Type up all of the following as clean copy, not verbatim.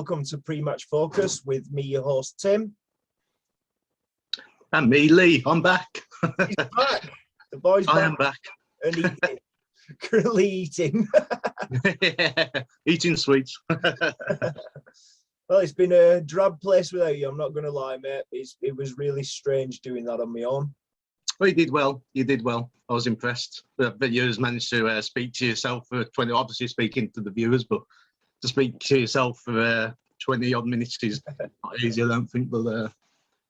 welcome to Pre-Match Focus with me, your host, Tim. And me, Lee. I'm back. He's back. The boy's back. I am back. And he's currently eating. Yeah, eating sweets. Well, it's been a drab place without you, I'm not going to lie, mate. It was really strange doing that on my own. Well, you did well. You did well. I was impressed. But you managed to speak to yourself for 20, obviously speaking to the viewers, but to speak to yourself for 20 odd minutes is not easy, I don't think, but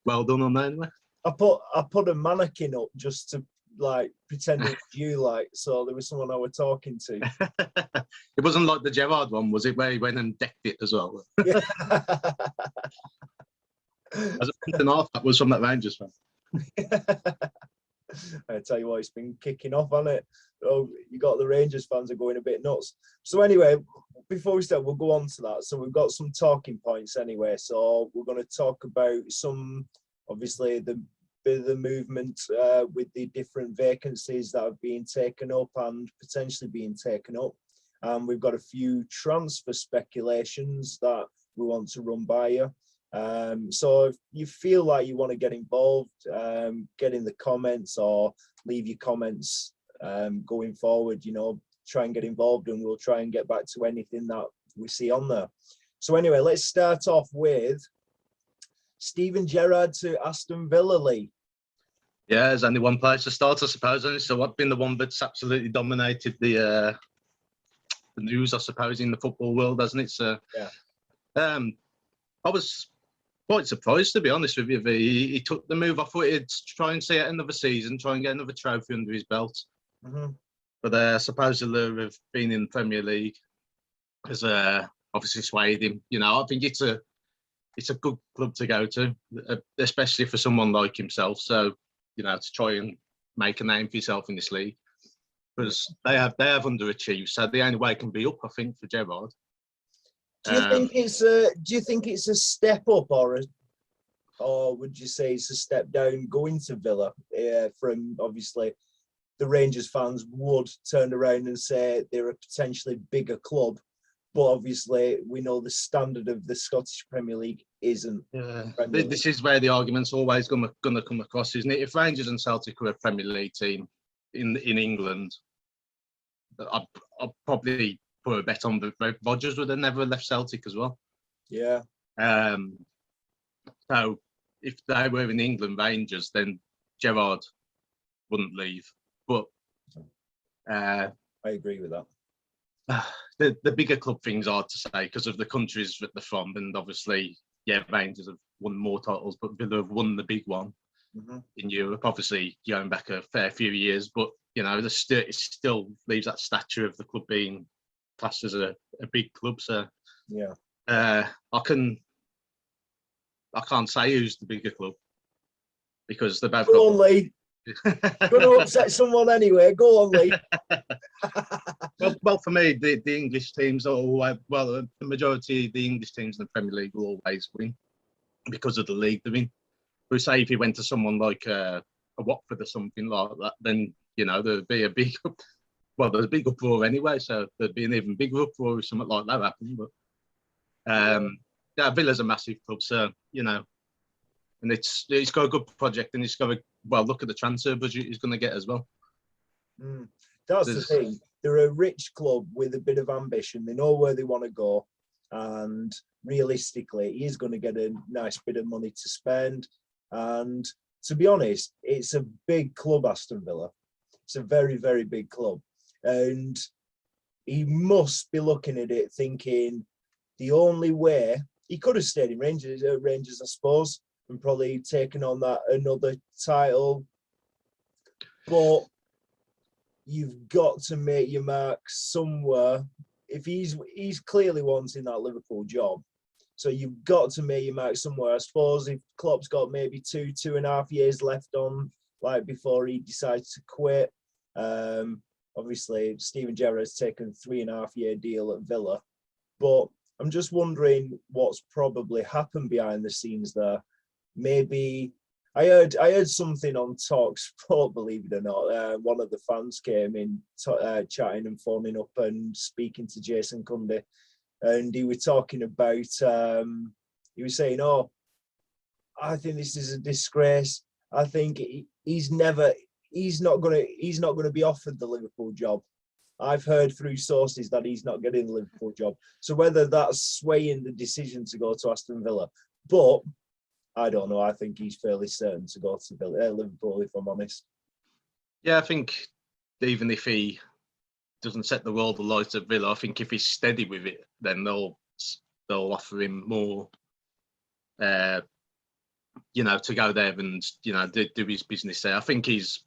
well done on that anyway. I put a mannequin up just to like pretend it was you, like, so there was someone I was talking to. It wasn't like the Gerrard one, was it, where he went and decked it as well? Yeah. As a pint and a half, that was from that Rangers fan. I tell you what, it's been kicking off, hasn't it? Oh, you got the Rangers fans are going a bit nuts. So anyway, before we start, we'll go on to that. So we've got some talking points anyway. So we're going to talk about some, obviously, the bit of the movement with the different vacancies that have been taken up and potentially being taken up. We've got a few transfer speculations that we want to run by you. So if you feel like you want to get involved, get in the comments or leave your comments going forward, you know, try and get involved and we'll try and get back to anything that we see on there. So anyway, let's start off with Steven Gerrards to Aston Villa, Lee. Yeah, there's only one place to start, I suppose. And so I've been the one that's absolutely dominated the news, I suppose, in the football world, hasn't it? So yeah. I was quite surprised, to be honest with you. He took the move. I thought he'd try and see it another season, try and get another trophy under his belt. Mm-hmm. But supposedly have been in the Premier League has obviously swayed him. You know, I think it's a good club to go to, especially for someone like himself. So, you know, to try and make a name for yourself in this league, because they have underachieved. So the only way it can be up, I think, for Gerrard. Do you think it's a step up, or would you say it's a step down going to Villa? From obviously, the Rangers fans would turn around and say they're a potentially bigger club, but obviously we know the standard of the Scottish Premier League isn't. Yeah. This is where the argument's always going to come across, isn't it? If Rangers and Celtic were a Premier League team in England, I'd probably put a bet on that Rodgers would have never left Celtic as well. Yeah. So if they were in England, Rangers, then Gerrard wouldn't leave. But I agree with that. The bigger club thing's hard to say because of the countries that they're from, and obviously, yeah, Rangers have won more titles, but Villa have won the big one in Europe. Obviously, going back a fair few years, but you know, it still leaves that stature of the club being classed as a big club. So yeah, I can't say who's the bigger club because they're both. Go on, Lee. Going to upset someone anyway. Go on, Lee. well, for me, the English teams are always, the majority of the English teams in the Premier League will always win because of the league they're in. But say if you went to someone like a Watford or something like that, then you know there'd be a big, there's a big uproar anyway. So there'd be an even bigger uproar if something like that happened. But yeah, Villa's a massive club, so you know, and it's got a good project, and it's got look at the transfer budget he's going to get as well. That's the thing. They're a rich club with a bit of ambition. They know where they want to go, and realistically, he's going to get a nice bit of money to spend. And to be honest, it's a big club, Aston Villa. It's a very, very big club, and he must be looking at it thinking the only way he could have stayed in Rangers, I suppose, and probably taken on that another title, but you've got to make your mark somewhere. If he's clearly wanting that Liverpool job, so you've got to make your mark somewhere. I suppose if Klopp's got maybe 2.5 years left on, like before he decides to quit. Obviously, Steven Gerrard's taken a 3.5-year deal at Villa, but I'm just wondering what's probably happened behind the scenes there. Maybe I heard something on Talk Sport, believe it or not. One of the fans came in chatting and phoning up and speaking to Jason Cundy, and he was talking about. He was saying, "Oh, I think this is a disgrace. I think he's not gonna be offered the Liverpool job. I've heard through sources that he's not getting the Liverpool job. So whether that's swaying the decision to go to Aston Villa, but I don't know. I think he's fairly certain to go to Liverpool, if I'm honest. Yeah, I think even if he doesn't set the world alight at Villa, I think if he's steady with it, then they'll offer him more. To go there and do his business there. I think he's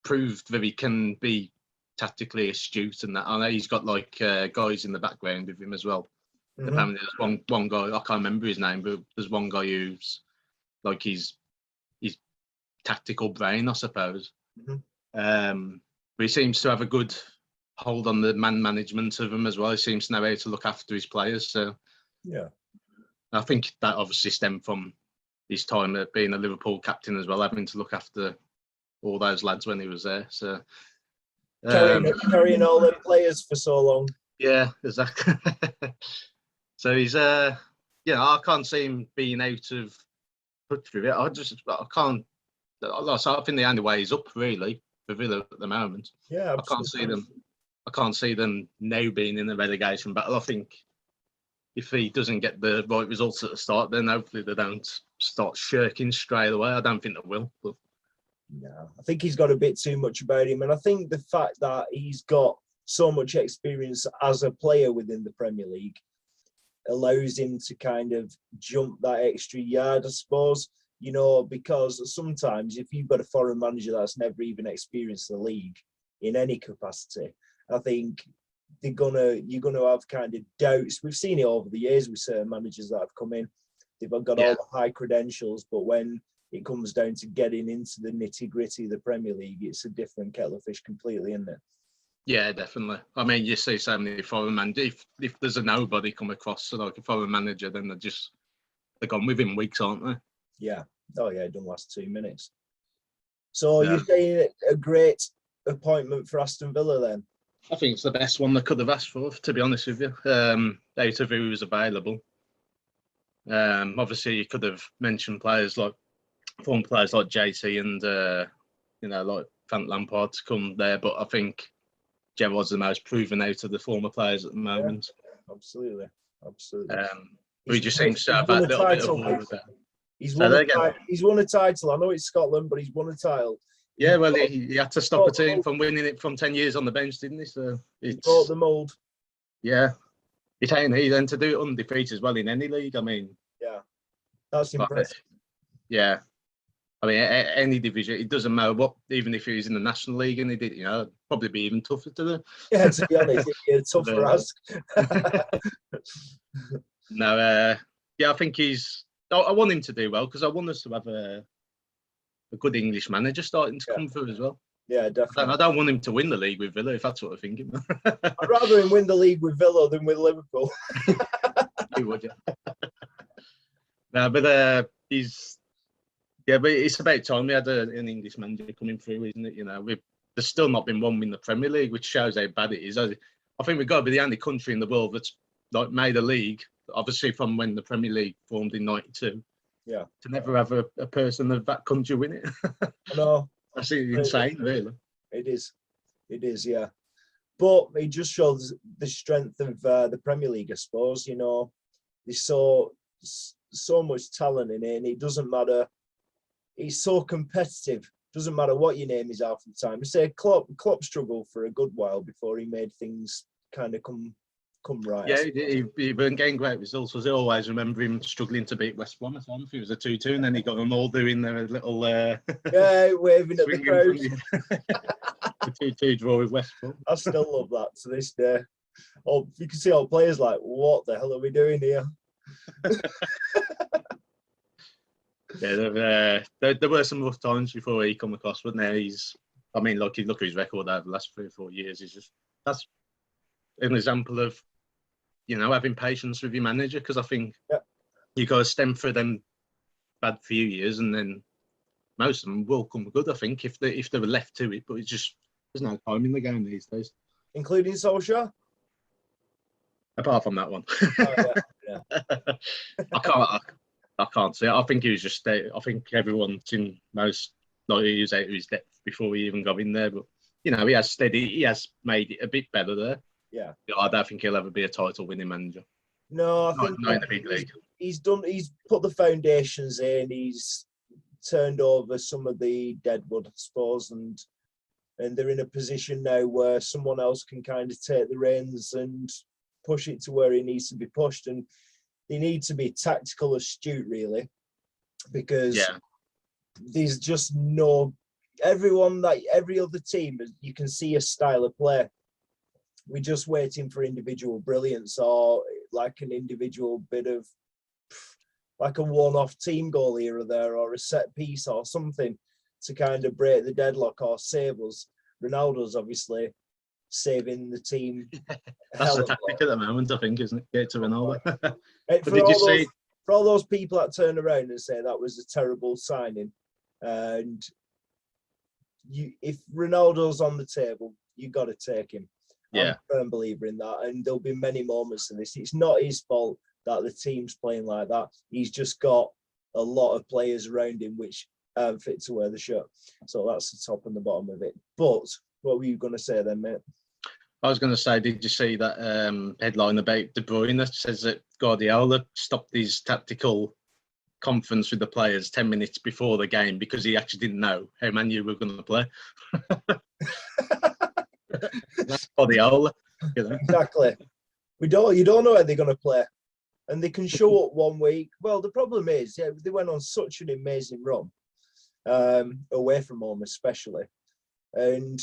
proved that he can be tactically astute, and that I know he's got guys in the background with him as well. Mm-hmm. Apparently, there's one guy, I can't remember his name, but there's one guy who's like his tactical brain, I suppose. Mm-hmm. But he seems to have a good hold on the man management of them as well. He seems to know how to look after his players. So yeah, I think that obviously stemmed from his time at being a Liverpool captain as well, having to look after all those lads when he was there. So carrying all them players for so long. Yeah, exactly. So he's I can't see him being out of touch with it. I can't. I think the only way is up really for Villa at the moment. Yeah, absolutely. I can't see them now being in the relegation battle. I think if he doesn't get the right results at the start, then hopefully they don't start shirking straight away. I don't think they will. But no, I think he's got a bit too much about him, and I think the fact that he's got so much experience as a player within the Premier League allows him to kind of jump that extra yard, I suppose. Because sometimes if you've got a foreign manager that's never even experienced the league in any capacity, I think you're gonna have kind of doubts. We've seen it over the years with certain managers that have come in. They've got all the high credentials, but when it comes down to getting into the nitty-gritty of the Premier League, it's a different kettle of fish completely, isn't it? Yeah, definitely. I mean, you see so many foreign managers. If there's a nobody come across, so like a foreign manager, then they're gone within weeks, aren't they? Yeah. Oh yeah, it don't last 2 minutes. So you're saying a great appointment for Aston Villa then? I think it's the best one they could have asked for, to be honest with you. Out of who was available. Obviously, you could have mentioned former players like JT and like Frank Lampard to come there, but I think Gerrard's the most proven out of the former players at the moment. Yeah, absolutely. He just seems to have that little bit of all there. He's won a title. I know it's Scotland, but he's won a title. Yeah, well, he had to stop a team from winning it from 10 years on the bench, didn't he? So he brought the mould. Yeah. It ain't easy then to do it undefeated as well in any league. I mean, yeah, that's impressive. Yeah. I mean, any division, it doesn't matter what, even if he was in the National League and he did, probably be even tougher to do. Yeah, to be honest, it'd be a tougher ask. No, I think I want him to do well because I want us to have a good English manager starting to come through as well. Yeah, definitely. I don't want him to win the league with Villa, if that's what I'm thinking. I'd rather him win the league with Villa than with Liverpool. You would, yeah. No, but but it's about time we had an English manager coming through, isn't it? There's still not been one win the Premier League, which shows how bad it is. I think we've got to be the only country in the world that's made a league, obviously from when the Premier League formed in '92. Yeah. To never have a person of that country win it. No. That's insane, really. It is, yeah. But it just shows the strength of the Premier League, I suppose. There's so much talent in it, and it doesn't matter. It's so competitive. Doesn't matter what your name is half the time. I say Klopp struggled for a good while before he made things kind of come right. Yeah, he been getting great results. I always remember him struggling to beat West Brom at times. It was a 2-2, and then he got them all doing their little waving at the crowd. The 2-2 draw with West Brom. I still love that to this day. Oh, you can see all players like, what the hell are we doing here? Yeah, there were some rough times before he come across, wasn't there? You look at his record over the last 3 or 4 years. That's an example of, having patience with your manager, because I think you got to stem through them bad few years, and then most of them will come good. I think if they were left to it, but it's just there's no time in the game these days. Including Solskjaer? Apart from that one. Oh, yeah. I can't see it. I think he was just. I think everyone's in most. Like he was out of his depth before he even got in there. But he has steady. He has made it a bit better there. Yeah. I don't think he'll ever be a title-winning manager. No, I think not in the big league. He's put the foundations in. He's turned over some of the deadwood, I suppose, and they're in a position now where someone else can kind of take the reins and push it to where it needs to be pushed. And they need to be tactical astute, really, because there's just every other team, you can see a style of play. We're just waiting for individual brilliance or like an individual bit of like a one-off team goal here or there or a set piece or something to kind of break the deadlock or save us. Ronaldo's obviously saving the team. That's the tactic at the moment, I think, isn't it? Get to Ronaldo. For all those people that turn around and say that was a terrible signing, and if Ronaldo's on the table, you got to take him. I'm a firm believer in that, and there'll be many moments in this. It's not his fault that the team's playing like that. He's just got a lot of players around him which fit to wear the shirt. So that's the top and the bottom of it. But what were you going to say then, mate? I was going to say, did you see that headline about De Bruyne that says that Guardiola stopped his tactical conference with the players 10 minutes before the game because he actually didn't know how Man Utd were going to play? That's Guardiola, Exactly. You don't know how they're going to play, and they can show up one week. Well, the problem is, they went on such an amazing run, away from home especially, and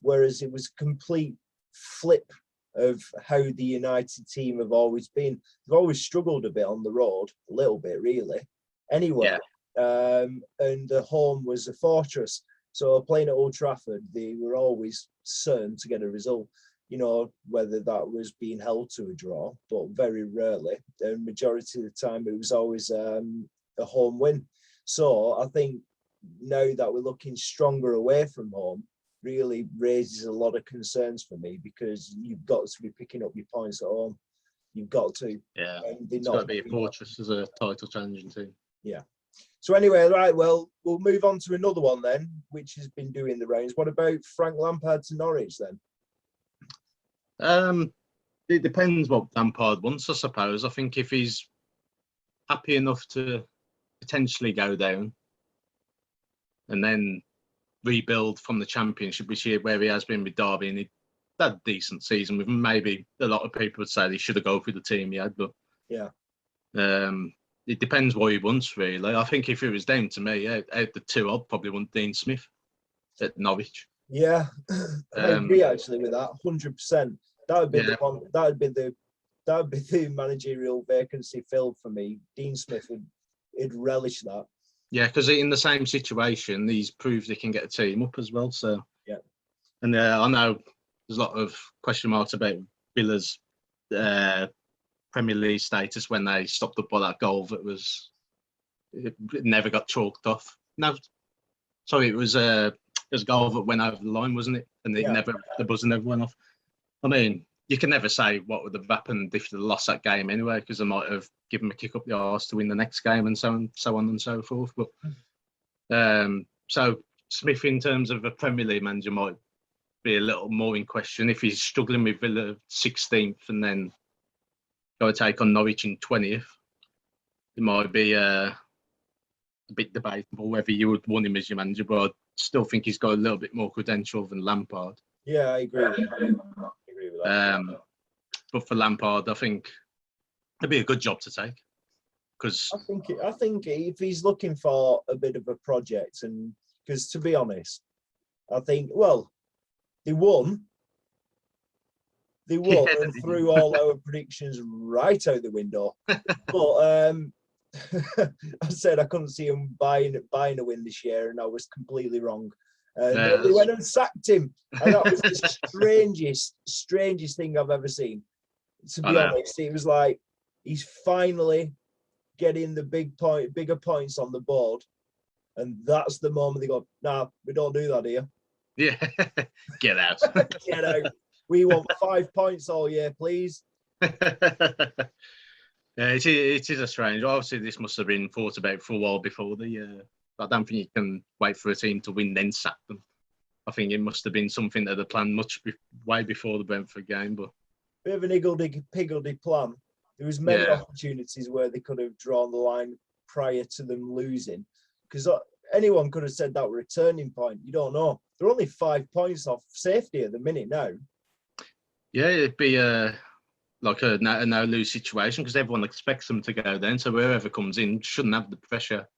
whereas it was a complete flip of how the United team have always been. They've always struggled a bit on the road, a little bit really. Anyway, and the home was a fortress. So playing at Old Trafford, they were always certain to get a result. Whether that was being held to a draw, but very rarely. The majority of the time, it was always a home win. So I think now that we're looking stronger away from home, really raises a lot of concerns for me, because you've got to be picking up your points at home. You've got to. Yeah, it's got to be a fortress as a title challenging team. Yeah. So anyway, right, well, we'll move on to another one then, which has been doing the rounds. What about Frank Lampard to Norwich then? It depends what Lampard wants, I suppose. I think if he's happy enough to potentially go down and then rebuild from the Championship this year, where he has been with Derby, and he had a decent season with him. Maybe a lot of people would say he should have gone with the team he had, but it depends what he wants, really. I think if it was down to me, out the two, I'd probably want Dean Smith at Norwich. Yeah, I agree actually with that, 100%. That would be the one. That would be the managerial vacancy filled for me. Dean Smith would relish that. Yeah, because in the same situation, he's proved he can get a team up as well. So and I know there's a lot of question marks about Villa's Premier League status when they stopped up by that goal that it never got chalked off. No, sorry, it was a goal that went over the line, wasn't it? And the buzzer never went off. I mean, you can never say what would have happened if they lost that game anyway, because they might have given them a kick up the arse to win the next game and so on and so forth. But so Smith, in terms of a Premier League manager, might be a little more in question if he's struggling with Villa 16th and then go take on Norwich in 20th. It might be a bit debatable whether you would want him as your manager, but I still think he's got a little bit more credential than Lampard. Yeah, I agree. But for Lampard, I think it'd be a good job to take. Because I think if he's looking for a bit of a project, and because to be honest, I think they won and threw all our predictions right out the window. But I said I couldn't see him buying a win this year, and I was completely wrong. They went and sacked him, and that was the strangest thing I've ever seen. To be honest, it was like he's finally getting the bigger points on the board, and that's the moment they go, "Nah, we don't do that here." Yeah, get out. Get out. We want 5 points all year, please. Yeah, it is a strange. Obviously, this must have been thought about for a while before the. I don't think you can wait for a team to win then sack them. I think it must have been something that they planned way before the Brentford game. But bit of an higgledy-piggledy plan. There was many opportunities where they could have drawn the line prior to them losing, because anyone could have said that were a turning point. You don't know. They're only 5 points off safety at the minute now. Yeah, it'd be like a no-lose situation because everyone expects them to go then. So whoever comes in shouldn't have the pressure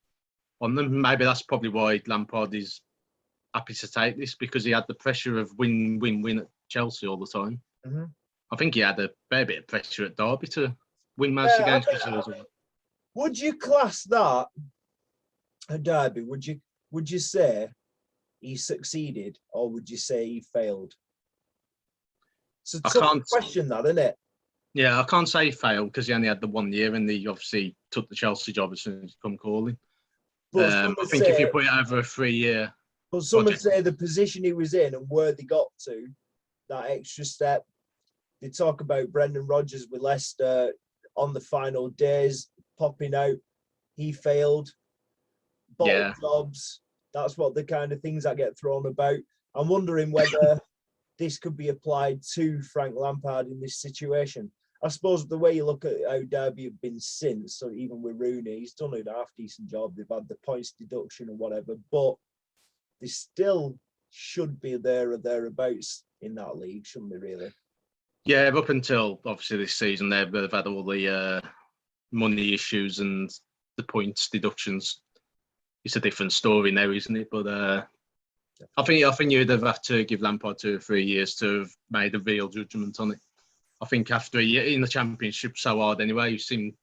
on them. Maybe that's probably why Lampard is happy to take this, because he had the pressure of win at Chelsea all the time. Mm-hmm. I think he had a fair bit of pressure at Derby to win most of the games. Would you class that a Derby? Would you say he succeeded, or would you say he failed? It's a tough question, that, isn't it? Yeah, I can't say he failed because he only had the 1 year, and he obviously took the Chelsea job as soon as he come calling. I think if you put it over a 3 year. But some would say the position he was in and where they got to, that extra step. They talk about Brendan Rodgers with Leicester on the final days popping out. He failed. Bottle jobs. That's what the kind of things that get thrown about. I'm wondering whether this could be applied to Frank Lampard in this situation. I suppose the way you look at how Derby have been since, so even with Rooney, he's done a half-decent job. They've had the points deduction or whatever, but they still should be there or thereabouts in that league, shouldn't they, really? Yeah, up until, obviously, this season, they've had all the money issues and the points deductions. It's a different story now, isn't it? But I think you'd have had to give Lampard 2 or 3 years to have made a real judgment on it. I think after a year in the Championship, so hard anyway, you've seen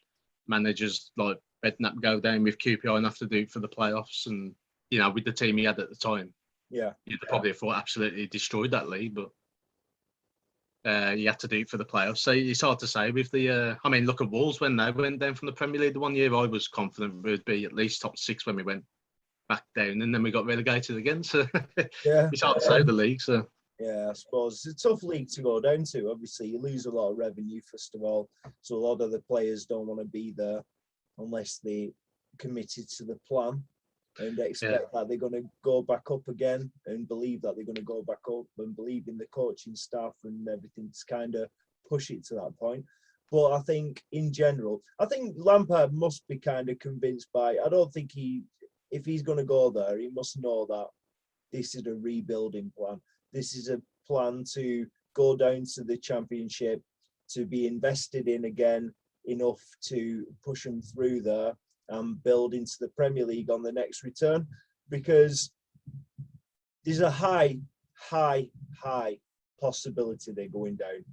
managers like Bednap go down with QPR and have to do it for the playoffs. And, you know, with the team he had at the time, you'd probably have thought absolutely destroyed that league. But you had to do it for the playoffs. So it's hard to say with the... I mean, look at Wolves when they went down from the Premier League the 1 year. I was confident we'd be at least top 6 when we went back down, and then we got relegated again. So it's hard to say the league. So yeah, I suppose it's a tough league to go down to. Obviously, you lose a lot of revenue first of all, so a lot of the players don't want to be there unless they committed to the plan and expect that they're going to go back up again and believe that they're going to go back up and believe in the coaching staff and everything to kind of push it to that point. But I think in general, I think Lampard must be kind of convinced by. I don't think if he's going to go there, he must know that this is a rebuilding plan. This is a plan to go down to the Championship, to be invested in again enough to push them through there and build into the Premier League on the next return. Because there's a high possibility they're going down.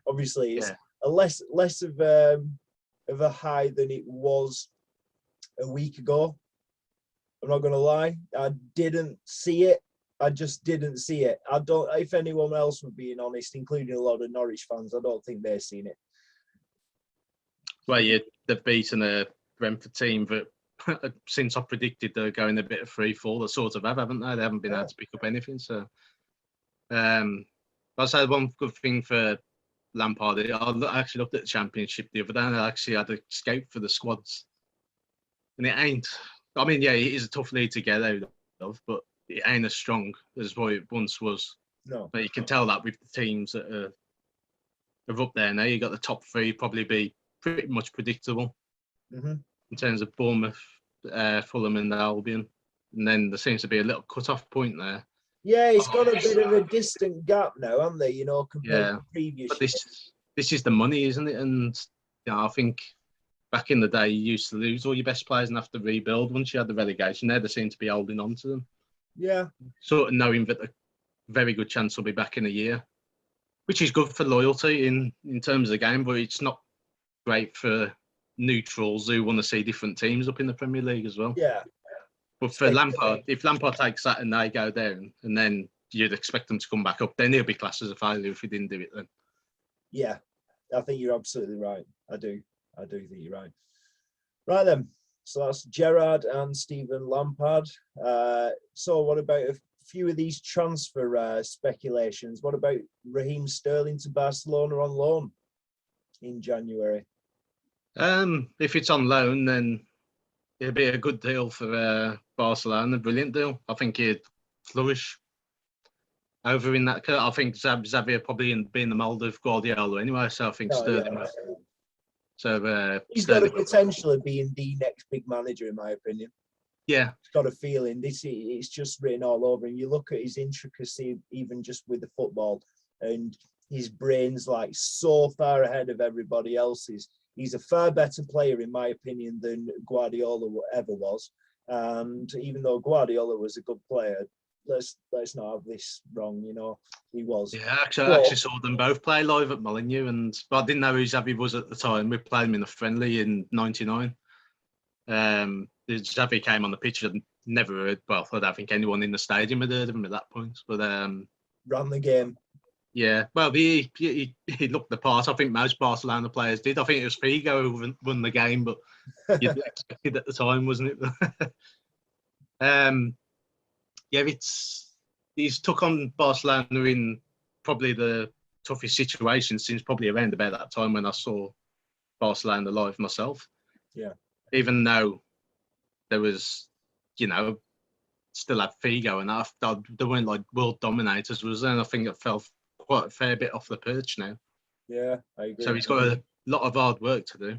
Obviously, it's a less of a high than it was a week ago. I'm not going to lie. I didn't see it. I just didn't see it. I don't. If anyone else were being honest, including a lot of Norwich fans, I don't think they've seen it. Well, they've beaten a Brentford team that since I predicted they're going a bit of free fall, they sort of have, haven't they? They haven't been able to pick up anything. So, I'll say one good thing for Lampard. I actually looked at the Championship the other day, and I actually had a scout for the squads, and it ain't. I mean, yeah, it is a tough league to get out of, but it ain't as strong as what it once was. No. But you can tell that with the teams that are up there now. You got the top 3 probably be pretty much predictable in terms of Bournemouth, Fulham, and Albion. And then there seems to be a little cut-off point there. Yeah, it's got a bit of a distant gap now, haven't they? You know, compared to previous. But this is the money, isn't it? And I think back in the day, you used to lose all your best players and have to rebuild. Once you had the relegation, they seem to be holding on to them. Yeah. Sort of knowing that a very good chance will be back in a year, which is good for loyalty in terms of the game, but it's not great for neutrals who want to see different teams up in the Premier League as well. Yeah. But for Lampard, if Lampard takes that and they go down, and then you'd expect them to come back up, then he'll be classed as a failure if he didn't do it then. Yeah, I think you're absolutely right. I do think you're right. Right then. So that's Gerrard and Steven Lampard. So what about a few of these transfer speculations? What about Raheem Sterling to Barcelona on loan? in January? If it's on loan, then it'd be a good deal for Barcelona. A brilliant deal. I think he'd flourish over in that. I think Xavi would probably be in the mould of Guardiola anyway. So I think Sterling. Yeah. So he's Sterling got the potential of being the next big manager, in my opinion. Yeah, he's got a feeling. It's just written all over him. You look at his intricacy, even just with the football, and his brain's like so far ahead of everybody else's. He's a far better player, in my opinion, than Guardiola ever was. And even though Guardiola was a good player, let's not have this wrong. You know, he was. Yeah, I actually saw them both play live at Molineux, but I didn't know who Xavi was at the time. We played him in a friendly in '99. Xavi came on the pitch. I'd never heard. Well, I don't think anyone in the stadium had heard of him at that point. But ran the game. Yeah, well, he looked the part. I think most Barcelona players did. I think it was Figo who won the game, but you'd expect it at the time, wasn't it? Yeah, he's took on Barcelona in probably the toughest situation since probably around about that time when I saw Barcelona live myself. Yeah. Even though there was, still had Figo and that, they weren't like world dominators, was there? And I think it fell quite a fair bit off the perch now. Yeah, I agree. So he's got a lot of hard work to do.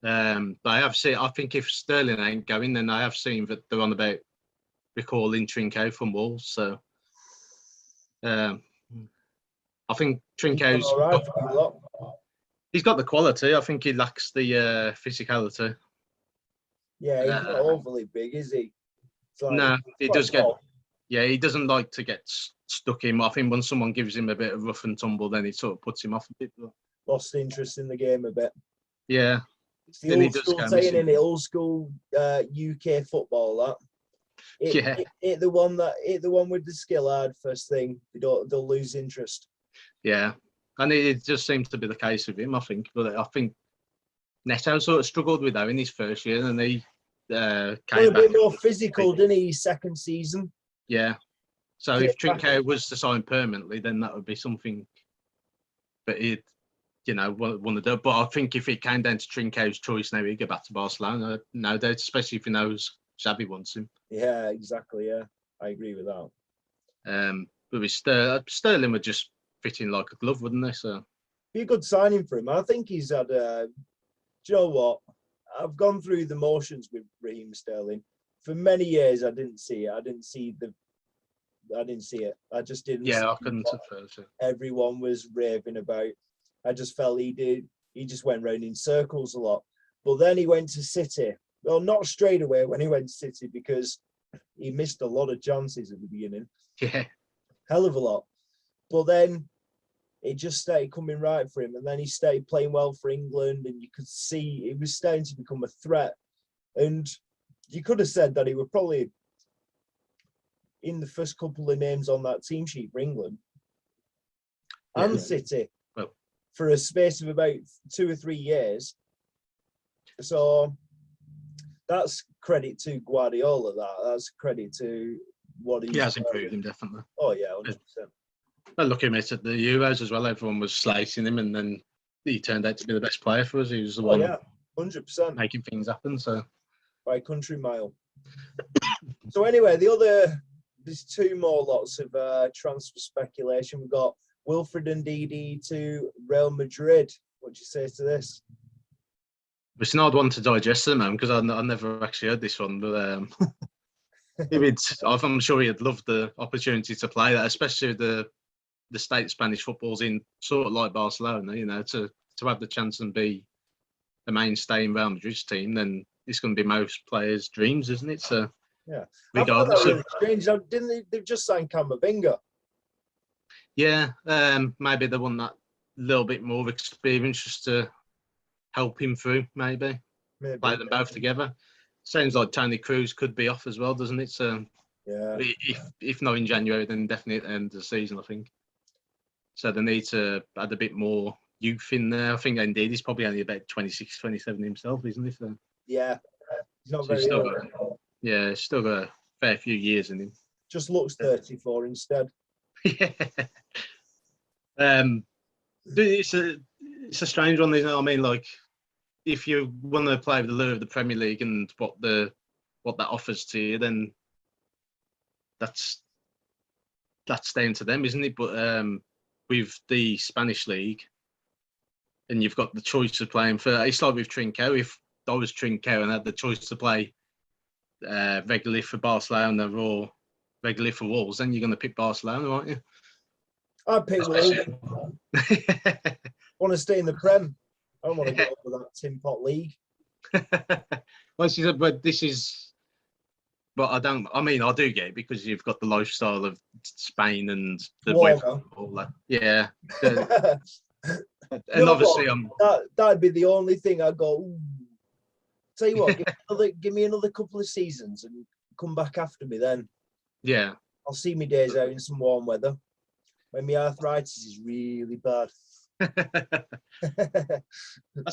But I have seen, I think if Sterling ain't going, then I have seen that they're on about recalling Trinco from Wolves. So I think Trinco's he's got the quality. I think he lacks the physicality. Yeah, he's not overly big, is he? Like, no, he does tall. he doesn't like to get stuck in. I think when someone gives him a bit of rough and tumble, then it sort of puts him off a bit. Lost interest in the game a bit. Yeah. It's the old school saying in the old school UK football that hit the one with the skill hard first thing. They'll lose interest. Yeah, and it just seems to be the case with him, I think. But I think Neto sort of struggled with that in his first year, and he came a bit more physical, didn't he? Second season. Yeah. So if Trinco was to sign permanently, then that would be something. But he'd, want to do. But I think if it came down to Trinco's choice now, he'd go back to Barcelona. No doubt, especially if he knows Xavi wants him. Yeah, exactly. Yeah, I agree with that. But with Sterling would just fit in like a glove, wouldn't they? So be a good signing for him. I think he's had. Do you know what? I've gone through the motions with Raheem Sterling. For many years, I didn't see it. I didn't see it. I just didn't. Yeah, I couldn't at first. Everyone was raving about. I just felt he just went round in circles a lot. But then he went to City. Well, not straight away when he went to City because he missed a lot of chances at the beginning. Yeah. Hell of a lot. But then it just started coming right for him. And then he started playing well for England and you could see he was starting to become a threat. And you could have said that he was probably in the first couple of names on that team sheet for England and City for a space of about 2 or 3 years. So that's credit to Guardiola. That's credit to what he has improved him, definitely. Oh, yeah, 100%. I look at it at the Euros as well. Everyone was slating him, and then he turned out to be the best player for us. He was the one 100% making things happen. So by a country mile. So anyway, there's 2 more lots of transfer speculation. We've got WILFRIED and NDIDI to Real Madrid. What do you say to this? It's an odd one to digest at the moment because I never actually heard this one, but I'm sure he'd love the opportunity to play that, especially the state of Spanish football's in sort of like Barcelona, to have the chance and be the mainstay in Real Madrid's team, then it's going to be most players' dreams, isn't it? So yeah, regardless really strange. They've just signed Camavinga. Yeah, maybe they want that little bit more experience just to help him through, maybe play them both together. Sounds like Toni Kroos could be off as well, doesn't it? So yeah, if not in January, then definitely at the end of the season, I think. So they need to add a bit more youth in there. I think indeed he's probably only about 26, 27 himself, isn't he? So, yeah, he's not very old. Yeah, he's still got a fair few years in him. Just looks 34 instead. Yeah. It's it's a strange one, isn't it? I mean, like, if you want to play with the lure of the Premier League and what that offers to you, then that's down to them, isn't it? But with the Spanish league, and you've got the choice of playing for, it's like with Trinco. If I was Trinco and had the choice to play regularly for Barcelona or regularly for Wolves, then you're going to pick Barcelona, aren't you? I'd pick Wolves. Want to stay in the Prem. I don't want to go over that tin pot league. But this is, but I mean, I do get it because you've got the lifestyle of Spain and the weather. Yeah. And no, obviously, that'd be the only thing I'd go, ooh. Tell you what, give me another couple of seasons and come back after me then. Yeah. I'll see me days out in some warm weather when my arthritis is really bad. That's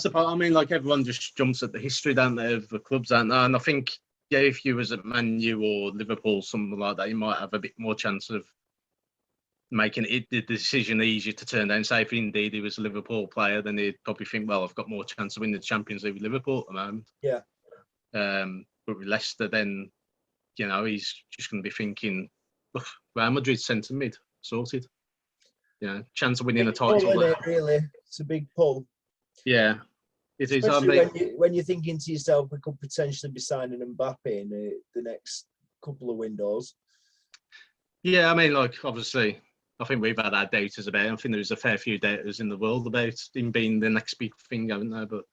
the part. I mean, like, everyone just jumps at the history, don't they, of the clubs, don't they? And I think, yeah, if you was at Man U or Liverpool, something like that, you might have a bit more chance of making the decision easier to turn down. Say if indeed he was a Liverpool player, then he'd probably think, well, I've got more chance of winning the Champions League with Liverpool at the moment. Yeah. But with Leicester, then, you know, he's just going to be thinking, look, Real Madrid centre mid sorted. You know, chance of winning a title. Really, it's a big pull. Yeah, it is. Especially when you're thinking to yourself, we could potentially be signing Mbappe in the next couple of windows. Yeah, I mean, like, obviously, I think we've had our doubters about it. I think there's a fair few doubters in the world about him being the next big thing, haven't there? But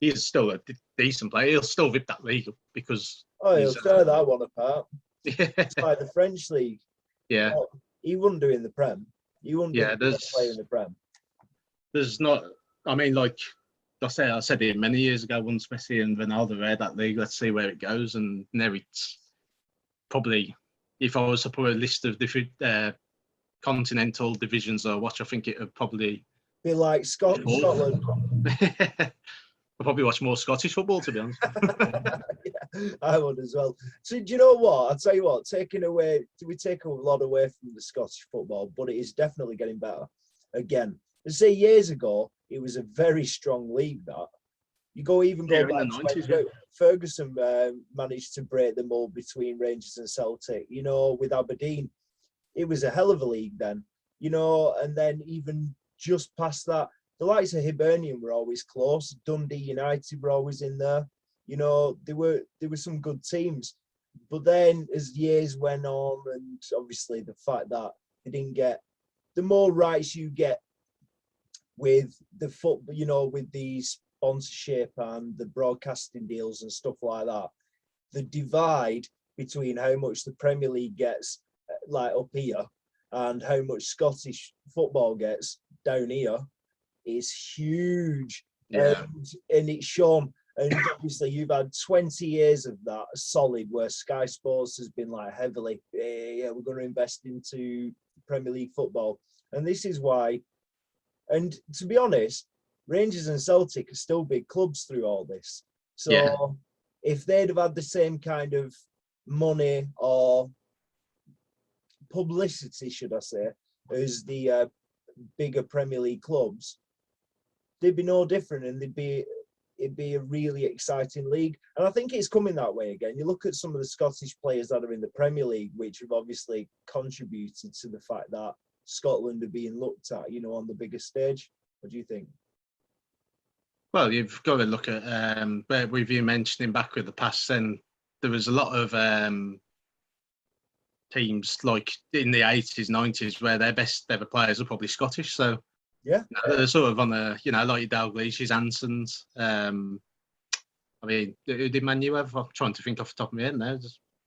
he's still a decent player. He'll still rip that league up because... Oh, he'll tear that one apart. Yeah. It's like the French league. Yeah. He wouldn't do in the Prem. He wouldn't play in the Prem. There's not... I mean, like I said it many years ago, once Messi and Ronaldo read that league, let's see where it goes. And now it's probably... If I was to put a list of different continental divisions I watch, I think it would probably be like Scotland. I'll probably watch more Scottish football, to be honest. Yeah, I would as well. So do you know what? I'll tell you what, we take a lot away from the Scottish football, but it is definitely getting better. Again, let's say years ago, it was a very strong league that. You go back to 90's, when Ferguson managed to break the mold between Rangers and Celtic, you know, with Aberdeen. It was a hell of a league then, you know, and then even just past that, the likes of Hibernian were always close. Dundee United were always in there. You know, there were some good teams. But then as years went on, and obviously the fact that they didn't get, the more rights you get with the football, you know, with these sponsorship and the broadcasting deals and stuff like that, the divide between how much the Premier League gets like up here and how much Scottish football gets down here is huge. Yeah. And it's shown, and obviously you've had 20 years of that solid where Sky Sports has been like heavily, yeah, we're going to invest into Premier League football. And this is why, and to be honest, Rangers and Celtic are still big clubs through all this. So if they'd have had the same kind of money or publicity, should I say, as the bigger Premier League clubs, they'd be no different, and it'd be a really exciting league. And I think it's coming that way again. You look at some of the Scottish players that are in the Premier League, which have obviously contributed to the fact that Scotland are being looked at, you know, on the bigger stage. What do you think? Well, you've got to look at, with you mentioning back with the past, then there was a lot of teams like in the 80s, 90s, where their best ever players are probably Scottish. So, yeah, they're sort of on the, you know, like your Dalgleish, Hansons. I mean, who did Man U have? I'm trying to think off the top of my head now.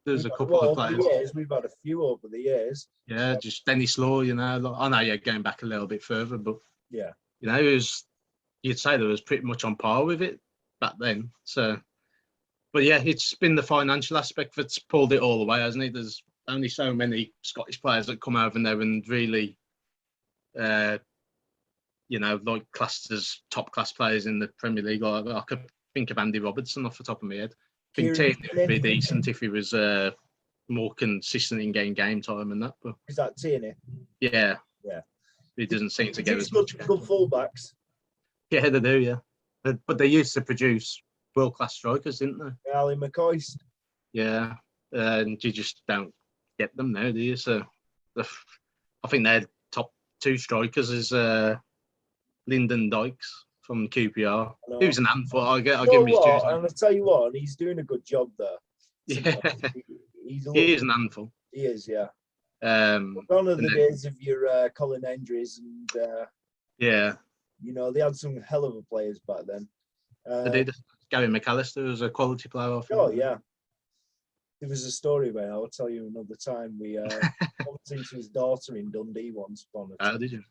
There's a couple of players. We've had a few over the years. Yeah, so. Just Dennis Law, you know. I know you're going back a little bit further, but yeah, you know, it was, you'd say there was pretty much on par with it back then. So, but yeah, it's been the financial aspect that's pulled it all away, hasn't it? There's only so many Scottish players that come over there and really, you know, like classed as top class players in the Premier League. I could think of Andy Robertson off the top of my head. I think Tierney would be decent if he was more consistent in getting game time and that. But is that Tierney? Yeah. Yeah. He doesn't seem to get as much. Good fullbacks. Yeah, they do, yeah. But they used to produce world-class strikers, didn't they? Ali McCoist. Yeah, and you just don't get them now, do you? So I think their top 2 strikers is Lyndon Dykes from QPR. He was an handful. I'll give him his dues. And I tell you what, he's doing a good job there. Yeah, He is an handful. He is, yeah. Gone are the days of your Colin Hendrys and yeah, you know, they had some hell of a players back then. They did. Gary McAllister was a quality player. Oh yeah, there was a story about. I'll tell you another time. We bumped into his daughter in Dundee once upon a time. Oh, did you?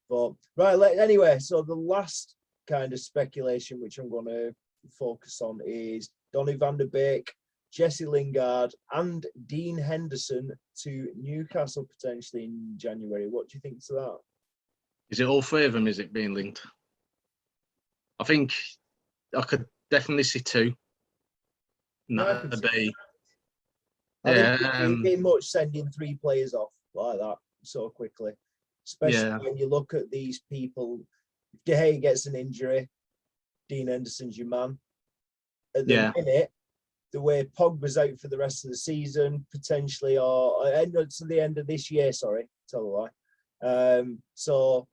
But right, anyway, so the last kind of speculation which I'm going to focus on is Donny van der Beek, Jesse Lingard, and Dean Henderson to Newcastle potentially in January. What do you think to that? Is it all 3 of them? Is it being linked? I think I could definitely see 2. No, That'd be. I think it'd be much sending 3 players off like that so quickly, especially when you look at these people. If De Gea gets an injury, Dean Henderson's your man. At the minute, the way Pogba's out for the rest of the season, potentially, or end to the end of this year, sorry, tell a lie. So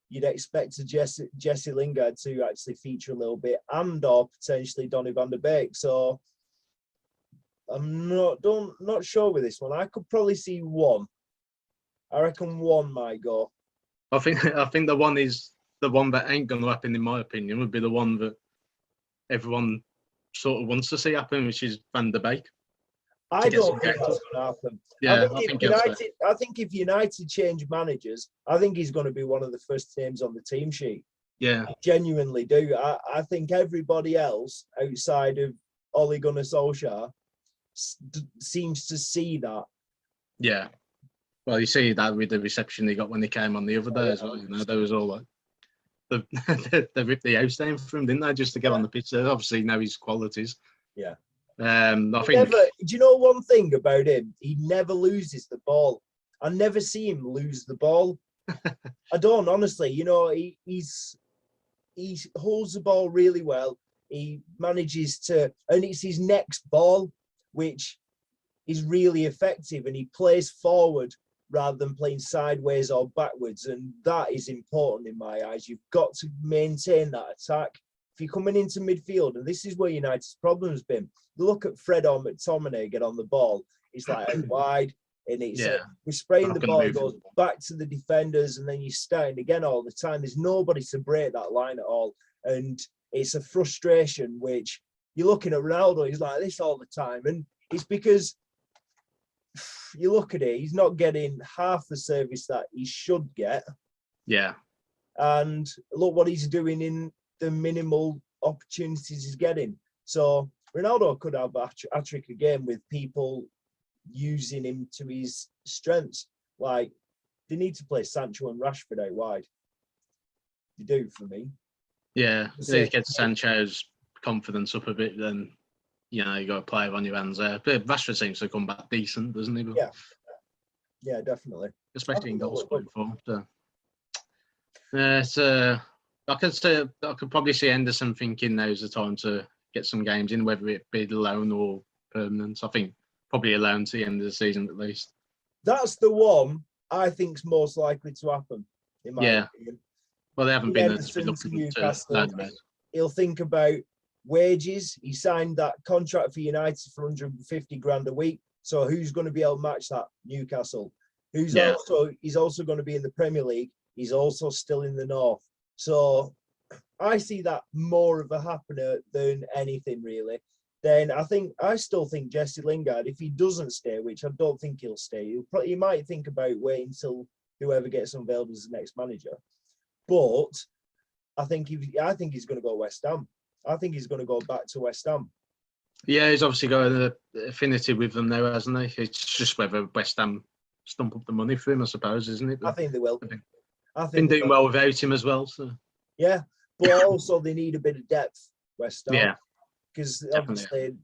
you'd expect Jesse Lingard to actually feature a little bit, and or potentially Donny van der Beek. So I'm not sure with this one. I could probably see 1. I reckon 1 might go. I think the one is the one that ain't going to happen, in my opinion, would be the one that everyone sort of wants to see happen, which is Van der Beek. I don't think that's going to happen. Yeah, I think if United change managers, I think he's going to be one of the first names on the team sheet. Yeah, I genuinely do. I think everybody else outside of Ole Gunnar Solskjaer seems to see that. Yeah. Well, you see that with the reception he got when he came on the other day as well. You know, there was all like they ripped the house down for him, didn't they, just to get on the pitch? They obviously know his qualities. Yeah. I think. Do you know one thing about him? He never loses the ball. I never see him lose the ball. I don't, honestly. You know, he holds the ball really well. He manages to, and it's his next ball, which is really effective, and he plays forward rather than playing sideways or backwards, and that is important in my eyes. You've got to maintain that attack. If you're coming into midfield, and this is where United's problem's been, look at Fred or McTominay get on the ball, it's like out wide, and it's we're spraying the ball, it goes back to the defenders, and then you're starting again all the time. There's nobody to break that line at all, and it's a frustration, which you're looking at Ronaldo, he's like this all the time, and it's because you look at it, he's not getting half the service that he should get. Yeah. And look what he's doing in the minimal opportunities he's getting. So Ronaldo could have a hat-trick again with people using him to his strengths. Like, they need to play Sancho and Rashford out wide. They do, for me. Yeah, they get Sancho's confidence up a bit, then you know, you got a player on your hands there. But Rashford seems to come back decent, doesn't he? But, yeah, definitely. Especially in goal scoring form. So, I could probably see Henderson thinking now's the time to get some games in, whether it be loan or permanent. I think probably a loan to the end of the season at least. That's the one I think's most likely to happen, in my opinion. Well, they haven't been as reluctant to. He'll think about wages. He signed that contract for United for 150 grand a week. So who's going to be able to match that? Newcastle. He's also going to be in the Premier League. He's also still in the North. So I see that more of a happener than anything, really. Then I still think Jesse Lingard, if he doesn't stay, which I don't think he'll stay, he might think about waiting until whoever gets unveiled as the next manager. But I think he's going to go West Ham. I think he's going to go back to West Ham. Yeah, he's obviously got an affinity with them now, hasn't he? It's just whether West Ham stump up the money for him, I suppose, isn't it? I think they will. I think been doing well without him as well. So yeah, but also they need a bit of depth, West Ham. Yeah, because obviously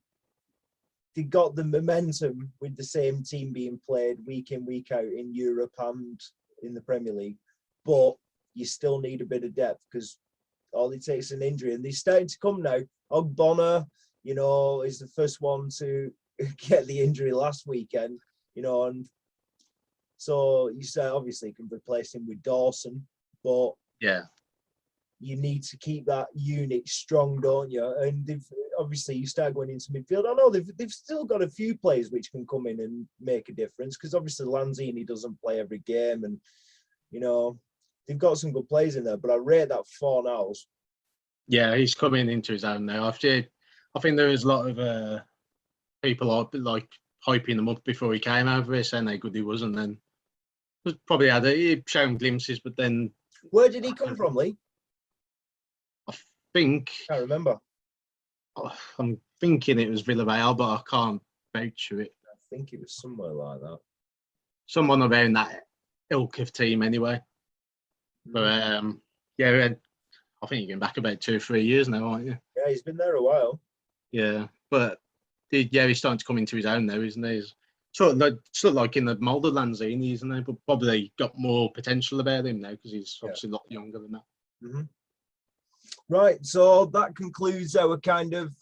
they got the momentum with the same team being played week in, week out in Europe and in the Premier League. But you still need a bit of depth because all it takes is an injury, and they're starting to come now. Ogbonna, you know, is the first one to get the injury last weekend, you know, and so you say obviously you can replace him with Dawson, but yeah, you need to keep that unit strong, don't you? And they've obviously you start going into midfield. I know they've still got a few players which can come in and make a difference because obviously Lanzini doesn't play every game, and you know they've got some good players in there. But I rate that Fornals. Yeah, he's coming into his own now. I think there was a lot of people like hyping him up before he came over here, saying how good he was, and then probably he shown glimpses, but then Where did he come from, Lee? I think Can't remember. I'm thinking it was Villarreal, but I can't vouch for it. I think it was somewhere like that. Someone around that ilk of team, anyway. But yeah, I think you're going back about 2 or 3 years now, aren't you? Yeah, he's been there a while. Yeah, but he's starting to come into his own now, isn't he? He's sort of like in the mould of Lanzini, isn't he? But probably got more potential about him now because he's obviously a lot younger than that. Mm-hmm. Right, so that concludes our kind of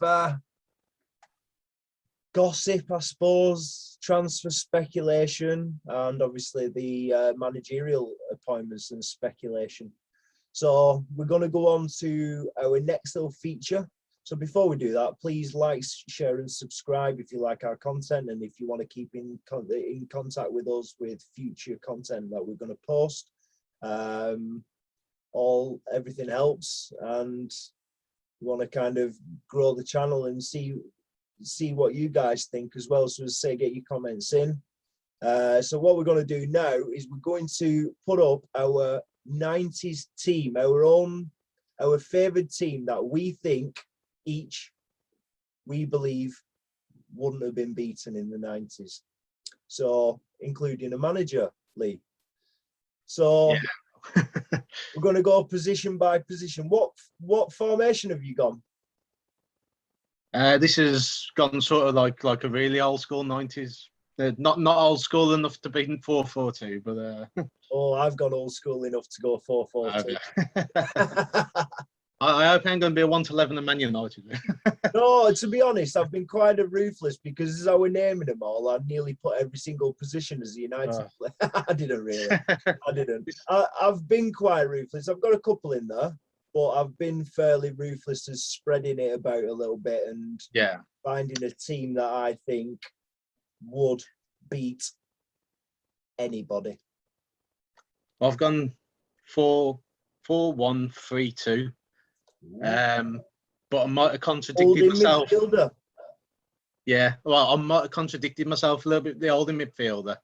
gossip, I suppose, transfer speculation, and obviously the managerial appointments and speculation. So we're going to go on to our next little feature. So before we do that, please like, share, and subscribe if you like our content, and if you want to keep in contact with us with future content that we're going to post. Everything helps, and we want to kind of grow the channel and see what you guys think as well. So as I say, get your comments in. So what we're going to do now is we're going to put up our 90s team, our favorite team that we think we believe wouldn't have been beaten in the 90s. So including a manager, Lee. So yeah. We're going to go position by position. What formation have you gone? This has gone sort of like a really old school 90s. Not old school enough to be 4-4-2, but oh, I've gone old school enough to go 4-4-2. I hope I'm going to be a 1-11 and Man United. No, to be honest, I've been quite ruthless because as I was naming them all, I nearly put every single position as a United player. I didn't really. I didn't. I've been quite ruthless. I've got a couple in there, but I've been fairly ruthless as spreading it about a little bit and finding a team that I think would beat anybody. I've gone 4-1-3-2. But I might have contradicted myself. Midfielder. Yeah, well, I might have contradicted myself a little bit. The holding midfielder,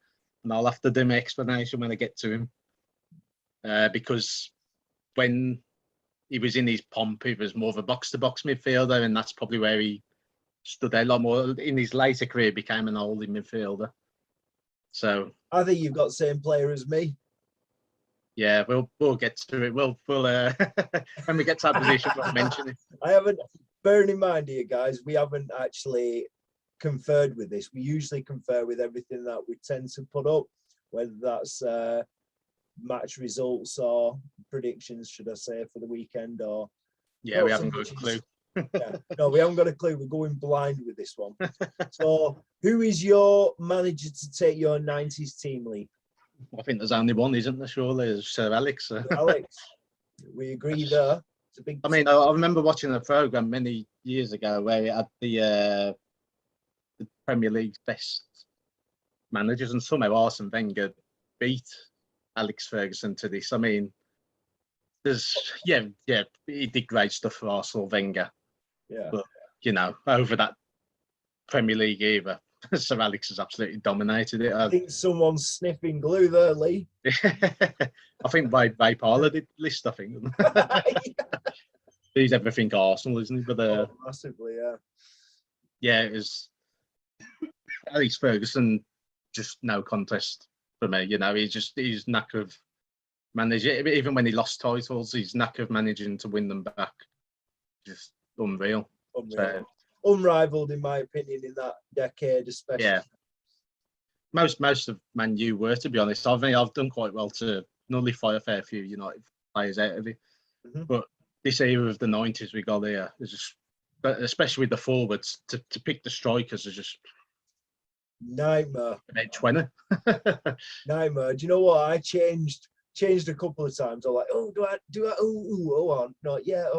and I'll have to do my explanation when I get to him. Because when he was in his pomp, he was more of a box-to-box midfielder, and that's probably where he stood out a lot more. In his later career, he became an holding midfielder. So I think you've got the same player as me. Yeah, we'll get to it. We'll when we get to that position, we'll mention it. I haven't. Bearing in mind here, guys, we haven't actually conferred with this. We usually confer with everything that we tend to put up, whether that's match results or predictions, should I say, for the weekend, or yeah, we haven't got a clue. No, we haven't got a clue. We're going blind with this one. So, who is your manager to take your 90s team, Lee? I think there's only one, isn't there? Surely, there's Sir Alex. Alex, we agree there. It's a big. I mean, I remember watching a program many years ago where it had the Premier League's best managers, and somehow Arsene Wenger beat Alex Ferguson to this. I mean, there's he did great stuff for Arsenal, Wenger. Yeah. But you know, over that Premier League era, Sir Alex has absolutely dominated it. I think someone's sniffing glue there, Lee. I think Ray Parlour did list, I think. He's everything Arsenal, isn't he? But massively, yeah. Yeah, it was Alex Ferguson, just no contest for me. You know, his knack of managing, even when he lost titles, his knack of managing to win them back, just unreal. So, unrivaled, in my opinion, in that decade, especially. Yeah. Most of Man U were, to be honest. I think I've done quite well to nullify a fair few United players out of it. Mhm. But this era of the 90s we got here, is just, especially with the forwards, to pick the strikers is just Nightmare. about 20. Nightmare. Do you know what? I changed a couple of times. I'm like, oh, do I? Oh, no, yeah,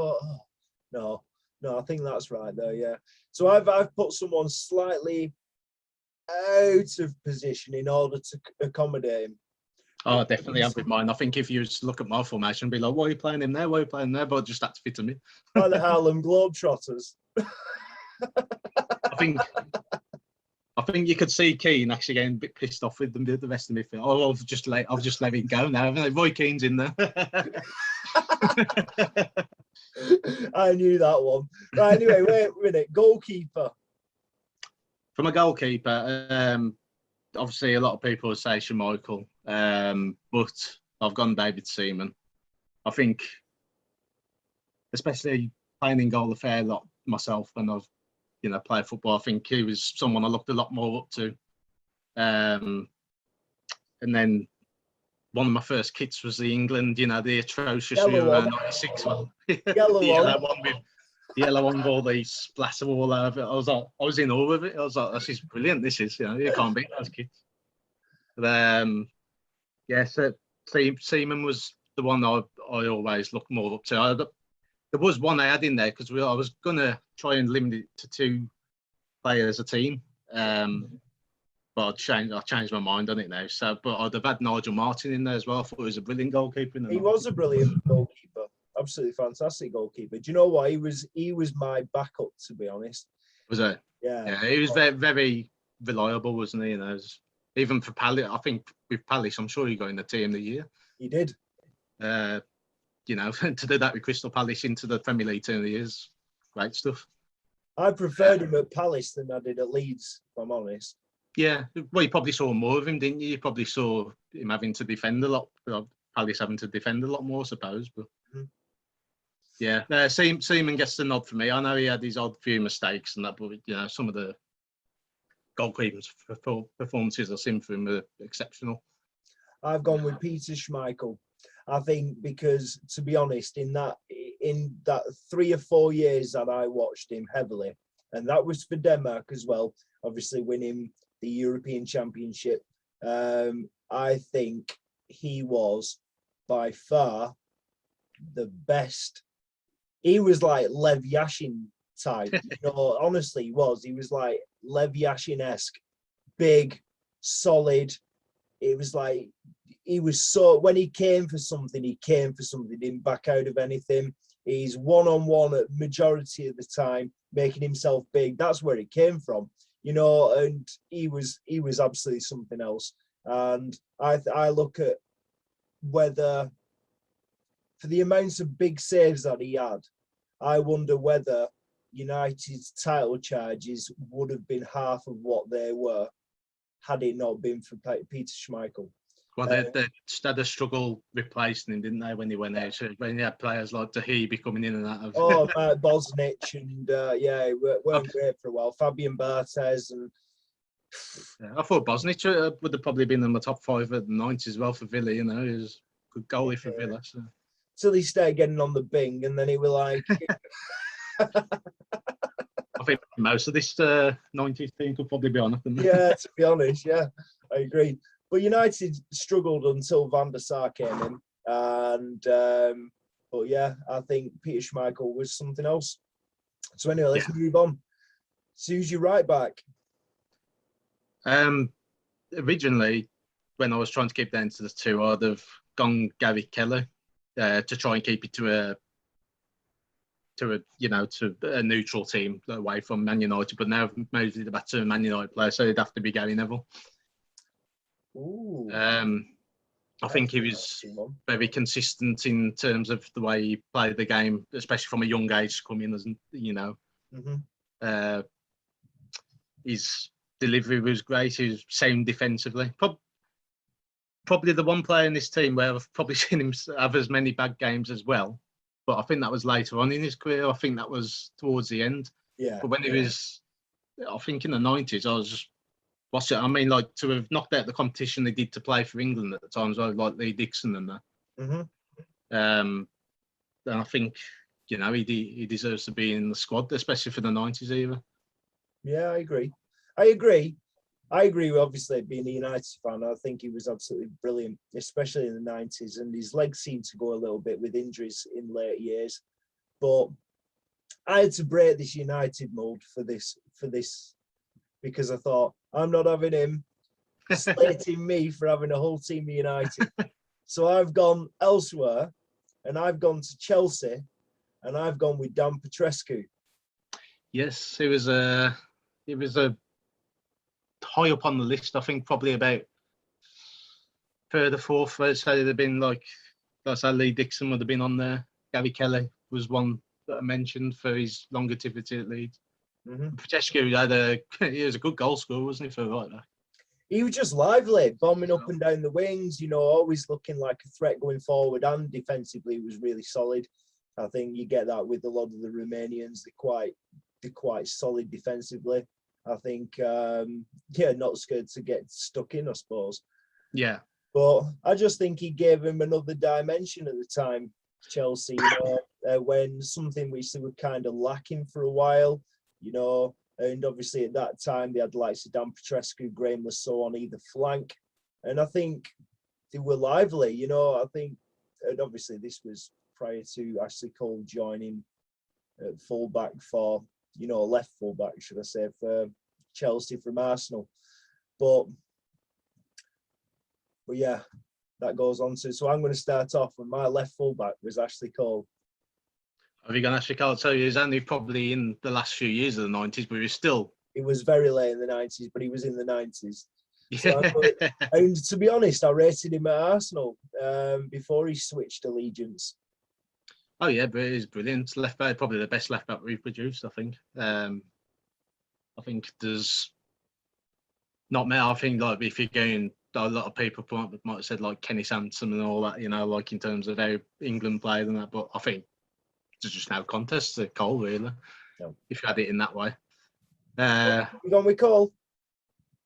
no. I think that's right though. Yeah. So I've put someone slightly out of position in order to accommodate him. Oh, definitely have with mine. I think if you just look at my formation and be like, why are you playing him there? Why are you playing him there? But just that to fit him in. By the Harlem Globetrotters. I think you could see Keane actually getting a bit pissed off with the rest of the midfield. Oh, I've just let it go now, haven't I? Roy Keane's in there. I knew that one. Right, anyway, wait a minute. Goalkeeper. From a goalkeeper, obviously a lot of people would say SCHMEICHEL, but I've gone David Seaman. I think, especially playing in goal a fair lot myself when I've played football, I think he was someone I looked a lot more up to. And then one of my first kits was the England, the atrocious Euro 96 one. The yellow one with all these splatter all over it. I was in awe of it. I was like, this is brilliant. This is, you can't beat those kits. But, so Seaman was the one I always look more up to. There was one I had in there because I was going to try and limit it to 2 players a team. But I changed my mind on it now. So, but I'd have had Nigel Martin in there as well. I thought he was a brilliant goalkeeper. He was a brilliant goalkeeper. Absolutely fantastic goalkeeper. Do you know what? He was my backup, to be honest. Was it? Yeah. He was very, very reliable, wasn't he? Even for Palace, I think with Palace, I'm sure he got in the team of the year. He did. To do that with Crystal Palace into the Premier League team of the year is great stuff. I preferred him at Palace than I did at Leeds, if I'm honest. Yeah, well, you probably saw more of him, didn't you? You probably saw him having to defend a lot. Palace having to defend a lot more, I suppose. But yeah, Seaman gets the nod for me. I know he had his odd few mistakes and that, but some of the goalkeepers' performances I've seen for him are exceptional. I've gone with Peter Schmeichel. I think because, to be honest, in that 3 or 4 years that I watched him heavily, and that was for Denmark as well, obviously winning the European Championship, I think he was by far the best. He was like Lev Yashin type. Honestly, he was. He was like Lev Yashin-esque, big, solid. It was like he was when he came for something, he didn't back out of anything. He's one-on-one at majority of the time, making himself big. That's where it came from, and he was absolutely something else. And I look at whether, for the amounts of big saves that he had, I wonder whether United's title charges would have been half of what they were had it not been for Peter Schmeichel. Well, they had a struggle replacing him, didn't they, when he went out? So when you had players like RAHEEM coming in and out of... Oh, Bosnich, and it weren't great for a while. Fabian Barthez and... Yeah, I thought Bosnich would have probably been in the top 5 at the 90s as well for Villa, He was a good goalie for Villa. So. Till he started getting on the bing, and then he was like... I think most of this 90s team could probably be on it. Yeah, to be honest, yeah, I agree. But United struggled until Van der Sar came in, and but yeah, I think Peter Schmeichel was something else. So anyway, let's move on. So who's your right back? Originally, when I was trying to keep down to the 2, I'd have gone Gary Keller to try and keep it to a neutral team away from Man United. But now I've moved it back to a Man United player, so it'd have to be Gary Neville. Ooh. I think he was very consistent in terms of the way he played the game, especially from a young age, coming as his delivery was great. He was sound defensively. Probably the one player in this team where I've probably seen him have as many bad games as well. But I think that was later on in his career. I think that was towards the end. Yeah. But when he was, I think in the 90s, I was just watching. I mean, like, to have knocked out the competition they did to play for England at the time, so like Lee Dixon and that. And I think, you know, he deserves to be in the squad, especially for the 90s era. Yeah, I agree. I agree with, obviously, being a United fan. I think he was absolutely brilliant, especially in the 90s. And his legs seemed to go a little bit with injuries in later years. But I had to break this United mold for this, because I thought, I'm not having him slating me for having a whole team of United. So I've gone elsewhere, and I've gone to Chelsea, and I've gone with Dan Petrescu. Yes, he was a high up on the list. I think probably about third or fourth. So there'd have been like I said, Lee Dixon would have been on there. Gary Kelly was one that I mentioned for his longevity at Leeds. Petrescu he was a good goal scorer, wasn't he, for right back? He was just lively, bombing up and down the wings, you know, always looking like a threat going forward, and defensively was really solid. I think you get that with a lot of the Romanians. They're quite solid defensively. I think, not scared to get stuck in, I suppose. Yeah. But I just think he gave him another dimension at the time, Chelsea, you know, when something which they were kind of lacking for a while, you know. And obviously at that time, they had the likes of Dan Petrescu, Graham Lasso on either flank. And I think they were lively, you know. I think, and obviously this was prior to Ashley Cole joining at fullback for, you know, left fullback, should I say, for Chelsea from Arsenal. But yeah, that goes on to. So I'm going to start off with my left fullback was Ashley Cole. Have you gone Ashley Cole? So he was only probably in the last few years of the 90s, but he was still. It was very late in the 90s, but he was in the 90s. Yeah. So and to be honest, I rated him at Arsenal before he switched allegiance. Oh yeah, but he's brilliant. Left back, probably the best left back we've produced, I think. I think there's not many. I think like if you're going, a lot of people might have said like Kenny Sansom and all that, you know, like in terms of how England played and that. But I think there's just no contest to Cole, really. No. If you had it in that way. You gone with Cole?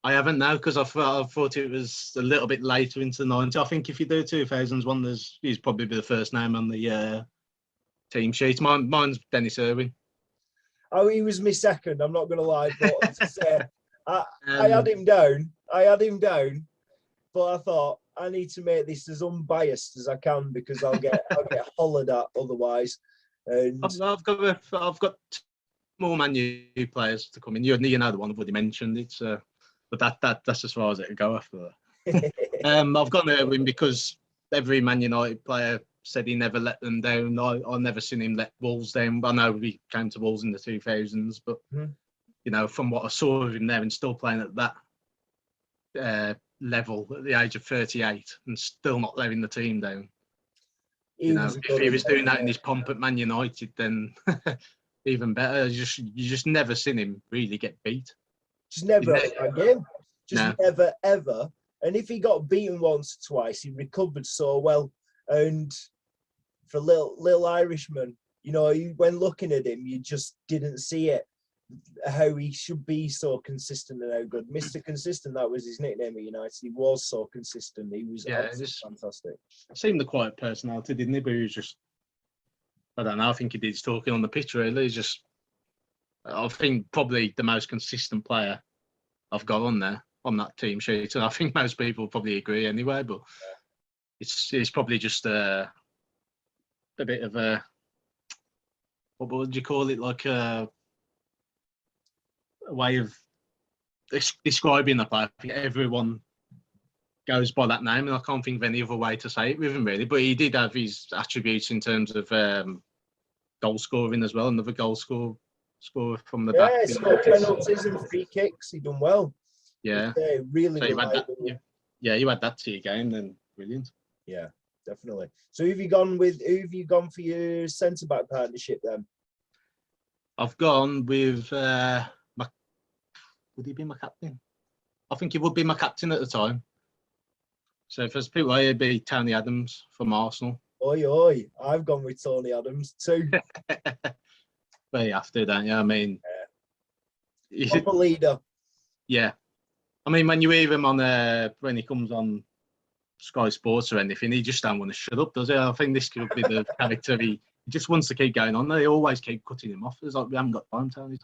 I haven't now because I thought it was a little bit later into the 90s. I think if you do 2000s one, he's probably the first name on the team sheet. Mine's Dennis Irwin. Oh, he was my second. I'm not going to lie, but as I say, I had him down. But I thought I need to make this as unbiased as I can because I'll get hollered at otherwise. And I've got more Man Utd players to come in. You know the one I've already mentioned. It's but that's as far as it can go after that. I've gone Irwin because every Man United player said he never let them down. I never seen him let Wolves down. I know he came to Wolves in the 2000s, but you know, from what I saw of him there and still playing at that level at the age of 38 and still not letting the team down. If he was doing that in his pomp at Man United, then even better. You just never seen him really get beat. Just never again. Never ever. And if he got beaten once or twice, he recovered so well. And for little Irishman, you know, when looking at him, you just didn't see it. How he should be so consistent and how good. Mr. Consistent, that was his nickname at United. He was so consistent. He was fantastic. Seemed the quiet personality, didn't he? But he was just, I don't know, I think he did his talking on the pitch, really. He's just, I think, probably the most consistent player I've got on there, on that team sheet. And I think most people probably agree anyway, but it's probably just a bit of a, what would you call it? Like a way of describing the player. I think everyone goes by that name, and I can't think of any other way to say it with him, really. But he did have his attributes in terms of goal scoring as well. Another goal scorer from the back. Yeah, scored penalties and free kicks. He done well. Yeah, really. So you had that to your game, then brilliant. Yeah, definitely. So who have you gone for your centre back partnership then? I've gone with would he be my captain? I think he would be my captain at the time. So for people, it'd be Tony Adams from Arsenal. Oi, I've gone with Tony Adams too. But you have to, don't you? I mean, proper leader. Yeah. I mean, when you hear him on when he comes on Sky Sports or anything. He just don't want to shut up, does he? I think this could be the character. He just wants to keep going on. They always keep cutting him off. It's like, we haven't got time, Tony.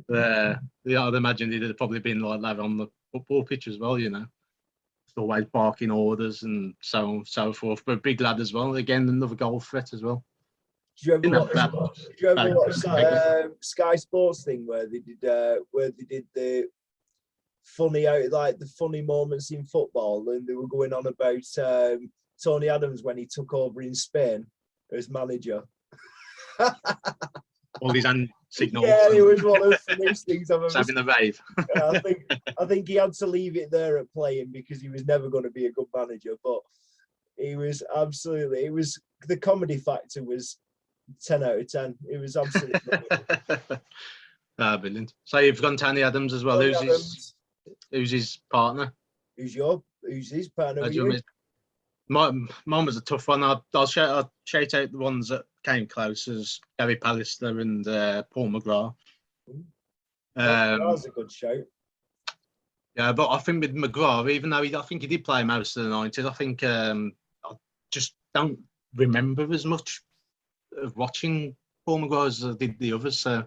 Yeah, I'd imagine he'd have probably been like that on the football pitch as well, you know. Always barking orders and so on and so forth. But big lad as well. Again, another goal threat as well. Did you ever watch that Sky Sports thing where they did the funny the funny moments in football, and they were going on about Tony Adams when he took over in Spain as manager. All these hand signals. Yeah, it was one of the funniest things I've ever seen. Having a rave. I think he had to leave it there at playing because he was never going to be a good manager. But he was absolutely. It was the comedy factor was 10 out of 10. It was absolutely brilliant. So you've gone Tony Adams as well. Who's his partner? Who's his partner? Mine was a tough one. I'll shout out the ones that came close as Gary Pallister and Paul McGrath. That was a good shout. Yeah, but I think with McGrath, even though I think he did play most of the 90s, I think I just don't remember as much of watching Paul McGrath as I did the others. So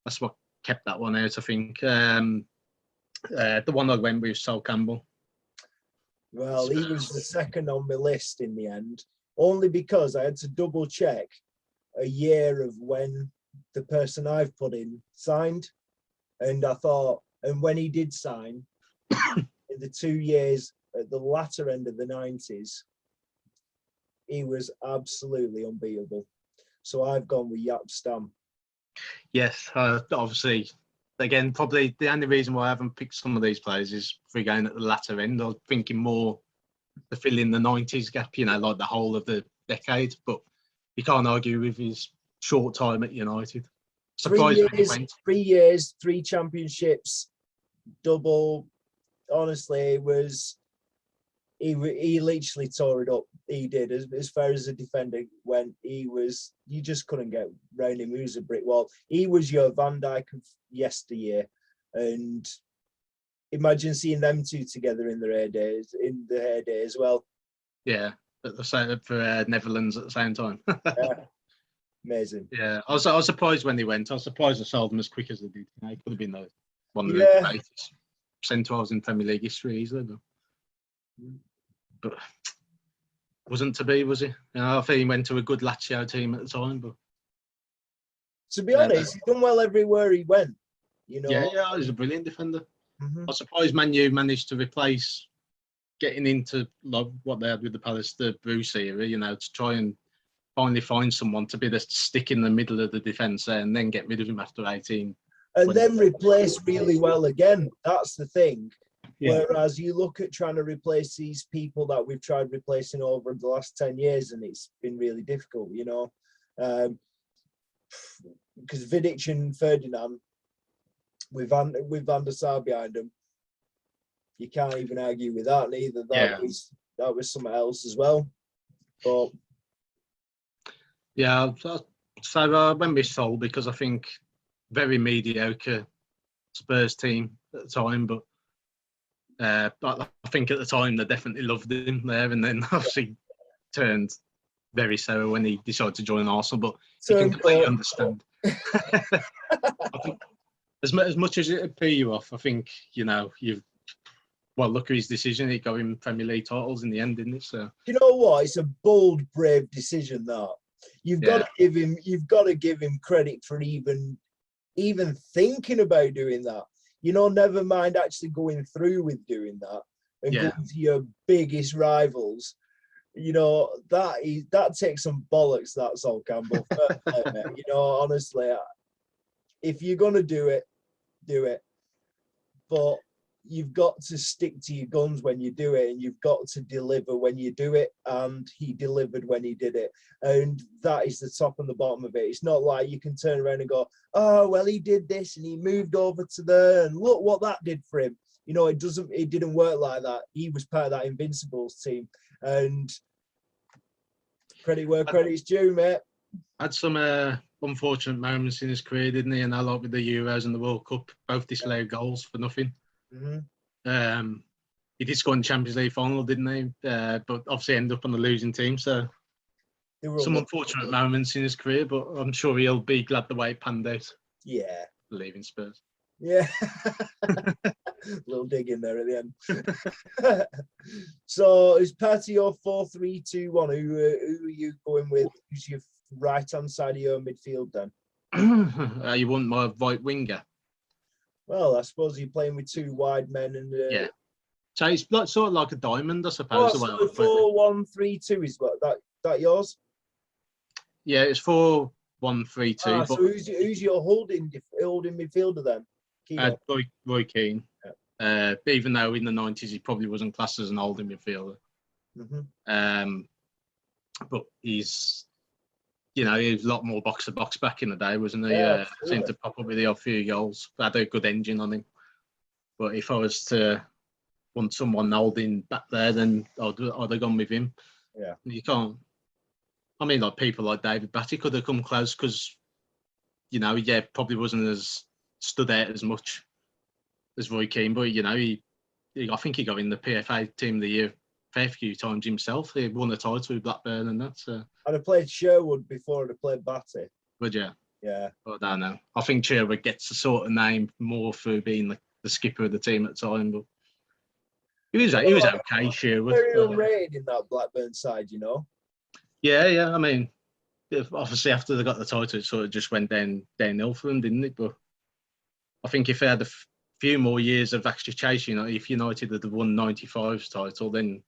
that's what kept that one out, I think. The one I went with, Sol Campbell. Well, he was the second on my list in the end, only because I had to double check a year of when the person I've put in signed. And I thought, and when he did sign, in the 2 years at the latter end of the 90s, he was absolutely unbeatable. So I've gone with Jaap Stam. Yes, obviously. Again, probably the only reason why I haven't picked some of these players is for going at the latter end. I was thinking more to fill in the 90s gap, you know, like the whole of the decade. But you can't argue with his short time at United. Surprised when he went. 3 years, 3 championships, double. Honestly, it was he literally tore it up. He did. As far as the defender went, you just couldn't get round him. He was a brick wall. He was your Van Dijk of yesteryear. And imagine seeing them two together in their heyday as well. Yeah, at the same for Netherlands at the same time. Yeah. Amazing. Yeah, I was surprised when they went. I was surprised I sold them as quick as they did. You know, it could have been one of the greatest centres in Premier League history easily. But wasn't to be, was he? You know, I think he went to a good Lazio team at the time. But to be honest, he's done well everywhere he went. You know. Yeah, he's a brilliant defender. Mm-hmm. I suppose Man U managed to replace getting into like what they had with the Palace, the Bruce era. You know, to try and finally find someone to be the stick in the middle of the defence there, and then get rid of him after 18. And then replace really well again. That's the thing. Yeah. Whereas you look at trying to replace these people that we've tried replacing over the last 10 years, and it's been really difficult, you know. Because Vidic and Ferdinand, with Van der Sar behind them, you can't even argue with that. Neither that was something else as well. But yeah, so when we sold, because I think very mediocre Spurs team at the time, but I think at the time they definitely loved him there, and then obviously turned very sour when he decided to join Arsenal. But you can completely understand. I think as much as it pee you off, I think, you know, look at his decision. He got him Premier League titles in the end, didn't it? So you know what? It's a bold, brave decision. That you've got to give him credit for even thinking about doing that. You know, never mind actually going through with doing that and going to your biggest rivals. You know, that takes some bollocks. That's all, Campbell. You know, honestly, if you're gonna do it, do it. But you've got to stick to your guns when you do it, and you've got to deliver when you do it. And he delivered when he did it, and that is the top and the bottom of it. It's not like you can turn around and go, "Oh, well, he did this and he moved over to there, and look what that did for him." You know, it didn't work like that. He was part of that Invincibles team, and credit where credit's due, mate. Had some unfortunate moments in his career, didn't he? And a lot with the Euros and the World Cup, both disallowed goals for nothing. Mm-hmm. he did score in the Champions League final, didn't he? But obviously ended up on the losing team. So some unfortunate moments in his career, but I'm sure he'll be glad the way it panned out. Yeah. Leaving Spurs. Yeah. Little dig in there at the end. So as part of your 4-3-2-1, who are you going with? Who's your right hand side of your midfield then? You want my right winger? Well, I suppose you're playing with two wide men and yeah. So it's like, sort of like a diamond, I suppose. Oh, so 4-1-3-2 is what that yours? Yeah, it's 4-1-3-2. So who's your holding midfielder then? Roy Keane. Yeah. Even though in the 90s he probably wasn't classed as an holding midfielder. But he's, he was a lot more box to box back in the day, wasn't he? Yeah, seemed to pop up with the odd few goals. Had a good engine on him. But if I was to want someone holding back there, then I'd have gone with him. Yeah. You can't. I mean, like people like David Batty could have come close because, probably wasn't as stood out as much as Roy Keane, but I think he got in the PFA Team of the Year a fair few times himself. He won a title with Blackburn and that. So. I'd have played Sherwood before I'd have played Batty. Would you? Yeah. I don't know. I think Sherwood gets the sort of name more through being the skipper of the team at the time, but he was okay. Sherwood. Very unrated in that Blackburn side, Yeah. I mean, obviously after they got the title, it sort of just went downhill for them, didn't it? But I think if they had a few more years of actually chasing, if United had won 95's title, then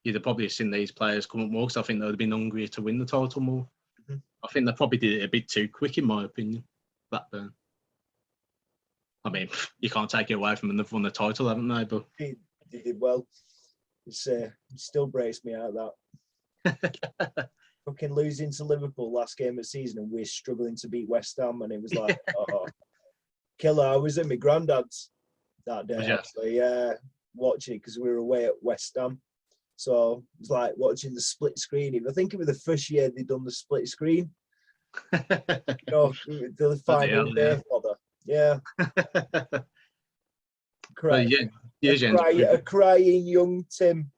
you'd have probably seen these players come up more because I think they'd have been hungrier to win the title more. I think they probably did it a bit too quick, in my opinion, Blackburn. I mean, you can't take it away from them. They've won the title, haven't they? But they did well. It still breaks me out that. Fucking losing to Liverpool last game of the season and we're struggling to beat West Ham, and it was like, killer. I was at my granddad's that day, actually, watching it because we were away at West Ham. So it was like watching the split screen. I think it was the first year they'd done the split screen. The final day fodder. Yeah. A crying young Tim.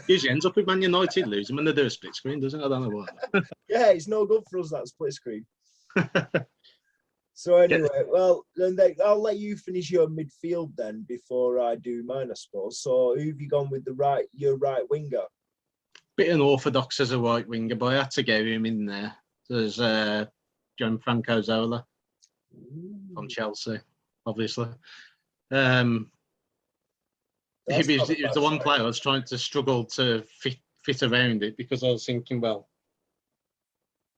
Usually ends up with Man United losing when they do a split screen, doesn't it? I don't know why. Yeah, it's no good for us, that split screen. So anyway, well, then I'll let you finish your midfield then before I do mine, I suppose. So who have you gone with your right winger? Bit unorthodox as a right winger, but I had to get him in there. There's Gianfranco Zola from Chelsea, obviously. He was the one player I was trying to struggle to fit around it because I was thinking, well,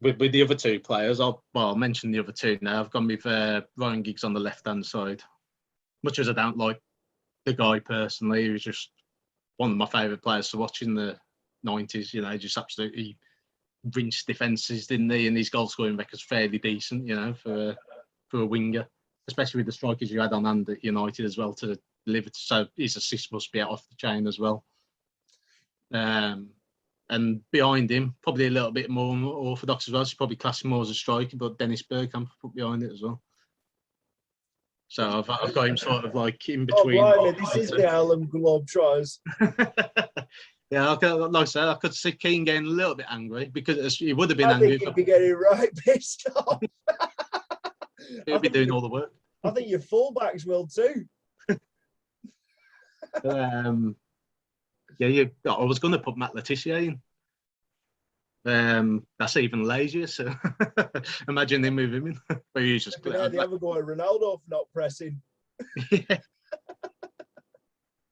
with the other two players, I'll mention the other two now. I've gone with Ryan Giggs on the left-hand side. Much as I don't like the guy personally, he was just one of my favourite players to watch in the 90s. Just absolutely rinsed defences, didn't he? And his goal-scoring record's fairly decent, for a winger, especially with the strikers you had on hand at United as well to deliver. So his assist must be out off the chain as well. And behind him, probably a little bit more orthodox as well. So probably class him more as a striker, but Dennis Bergkamp put behind it as well. So I've got him sort of like in between. Oh, blimey, this is the Harlem Globetrotters. Yeah, like I said, I could see Keane getting a little bit angry because he would have been angry. I think he'd be getting right pissed off. He'll be doing all the work. I think your fullbacks will too. I was going to put Matt Letizia in. That's even lazier. So imagine they move him in. But he's just they have a go at Ronaldo for not pressing. Yeah.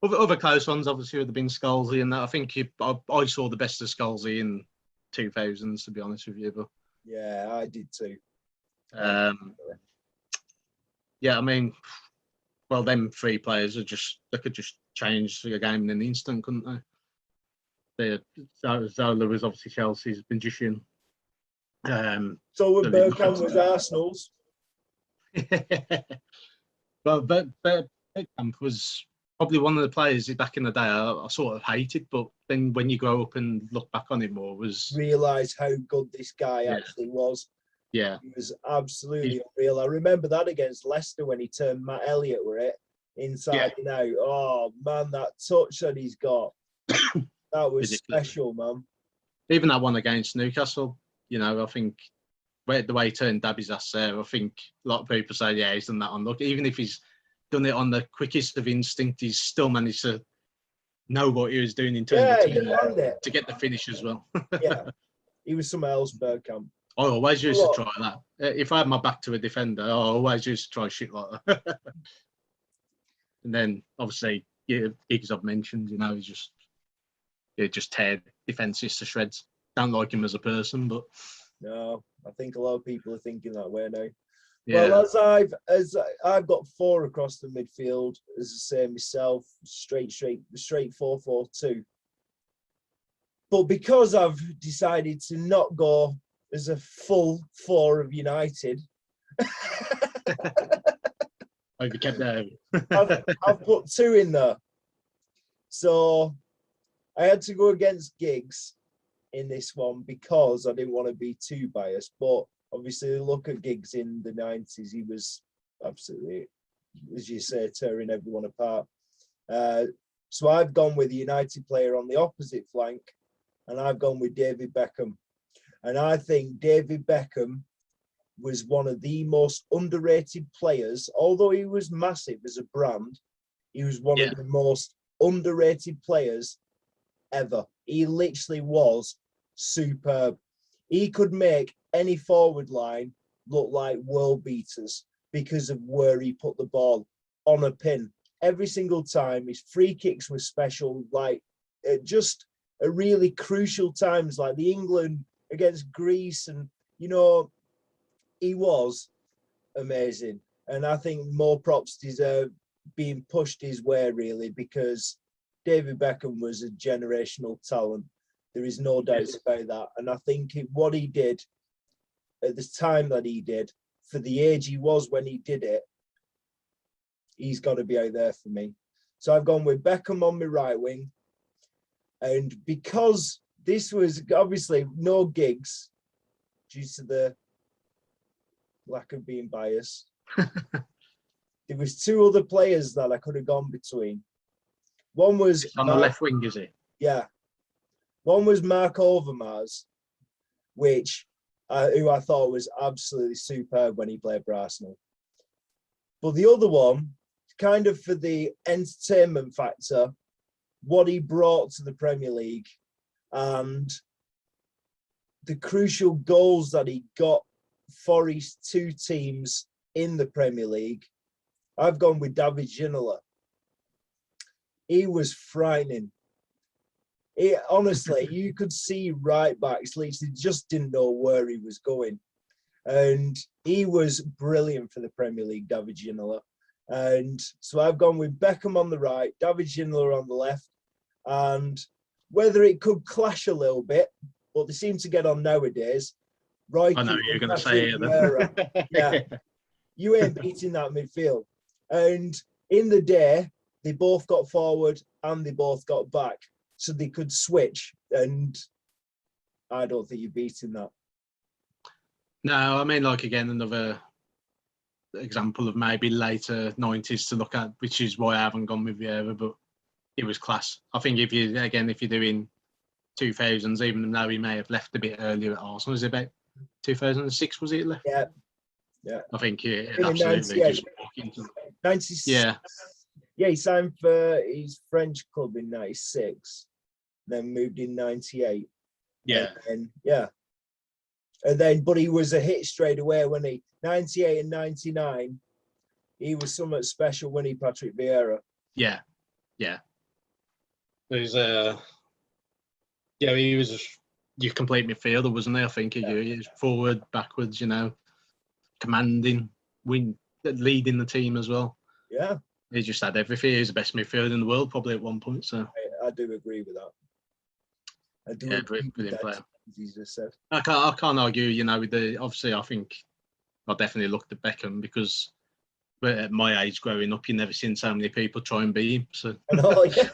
Other close ones obviously would have been Scalzi and that. I think I saw the best of Scalzi in 2000s, to be honest with you. But yeah, I did too. Yeah, I mean, well, them three players they could just change the game in an instant, couldn't they? Zola was obviously Chelsea's magician. So with Bergkamp was Arsenal's. Well, Bergkamp was probably one of the players back in the day I sort of hated, but then when you grow up and look back on him more, realise how good this guy actually was. Yeah, he was absolutely unreal. I remember that against Leicester when he turned Matt Elliott were it inside and out. Oh man, that touch that he's got, that was special, man. Even that one against Newcastle, you know, I think the way he turned Dabby's ass there, I think a lot of people say, yeah, he's done that on luck. Even if he's done it on the quickest of instinct, he's still managed to know what he was doing in terms of to get the finish as well. Yeah, he was somewhere else, Bergkamp. I always used to try that. If I had my back to a defender, I always used to try shit like that. And then, obviously, gigs I've mentioned, you know, he's just tear defences to shreds. Don't like him as a person, but no, I think a lot of people are thinking that way now. Yeah. Well, as I've got 4 across the midfield, as I say myself, straight 4-4-2. But because I've decided to not go as a full 4 of United, I've kept there. I've put 2 in there. So I had to go against Giggs in this one because I didn't want to be too biased. But obviously, look at Giggs in the 90s. He was absolutely, as you say, tearing everyone apart. So I've gone with a United player on the opposite flank, and I've gone with David Beckham. And I think David Beckham was one of the most underrated players. Although he was massive as a brand, he was one of the most underrated players ever. He literally was superb. He could make any forward line look like world beaters because of where he put the ball on a pin. Every single time, his free kicks were special, like just at really crucial times, like the England against Greece. And, you know, he was amazing. And I think more props deserve being pushed his way, really, because David Beckham was a generational talent. There is no doubt about that. And I think what he did at the time that he did, for the age he was when he did it, he's got to be out there for me. So I've gone with Beckham on my right wing. And because this was obviously no Giggs due to the lack of being biased, there was 2 other players that I could have gone between. One was on the left wing, is it? Yeah. One was Mark Overmars, which who I thought was absolutely superb when he played for Arsenal. But the other one, kind of for the entertainment factor, what he brought to the Premier League and the crucial goals that he got for his 2 teams in the Premier League, I've gone with David Ginola. He was frightening. Honestly, you could see right backs literally just didn't know where he was going. And he was brilliant for the Premier League, David Ginola. And so I've gone with Beckham on the right, David Ginola on the left. And whether it could clash a little bit, but they seem to get on nowadays. Roy I know you're going to say it. Yeah, you ain't beating that midfield. And in the day, they both got forward and they both got back. So they could switch. And I don't think you're beating that. No, I mean, like, again, another example of maybe later 90s to look at, which is why I haven't gone with Vieira, but it was class. I think if you're doing 2000s, even though he may have left a bit earlier at Arsenal, was it about 2006, was it left? Yeah. Yeah. I think it absolutely just walked into 96. Yeah. Yeah, he signed for his French club in 96, then moved in 98. Yeah. And then, but he was a hit straight away when he, 98 and 99, he was somewhat special when he Patrick Vieira. Yeah. Yeah. There's he was your complete midfielder, wasn't he? I think he was forward, backwards, you know, commanding, leading the team as well. Yeah. He just had everything. He was the best midfielder in the world, probably at one point. So I do agree with that. I do agree with that. Player. He just said. I can't argue. You know, with obviously, I think I definitely looked at Beckham because at my age, growing up, you never seen so many people try and beat him. So I know, yeah.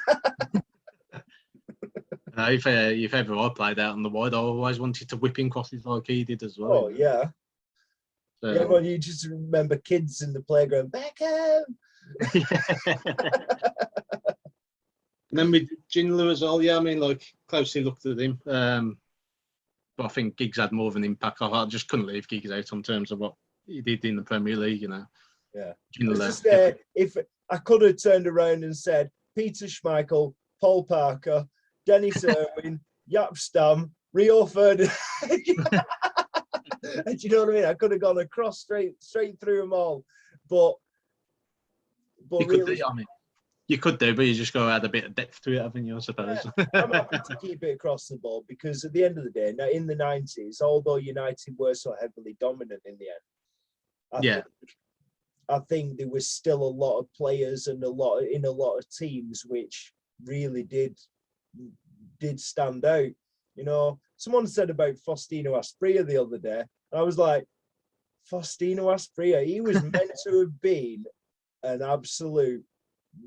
If ever I played out on the wide, I always wanted to whip in crosses like he did as well. Oh yeah. So, yeah, well, you just remember kids in the playground, Beckham. And then with Ginola as well, yeah, I mean, like, closely looked at him. But I think Giggs had more of an impact. I just couldn't leave Giggs out in terms of what he did in the Premier League, you know. Yeah. Ginola, Just, if I could have turned around and said, Peter Schmeichel, Paul Parker, Dennis Irwin, Jaap Stam, Rio Ferdinand. Do you know what I mean? I could have gone across straight through them all. But really, you could do, but you just got to add a bit of depth to it, haven't you, I suppose? Yeah, I'm happy to keep it across the board because at the end of the day, now in the 90s, although United were so heavily dominant in the end, I think there was still a lot of players and a lot of teams which really did stand out. You know, someone said about Faustino Asprilla the other day, and I was like, Faustino Asprilla, he was meant to have been an absolute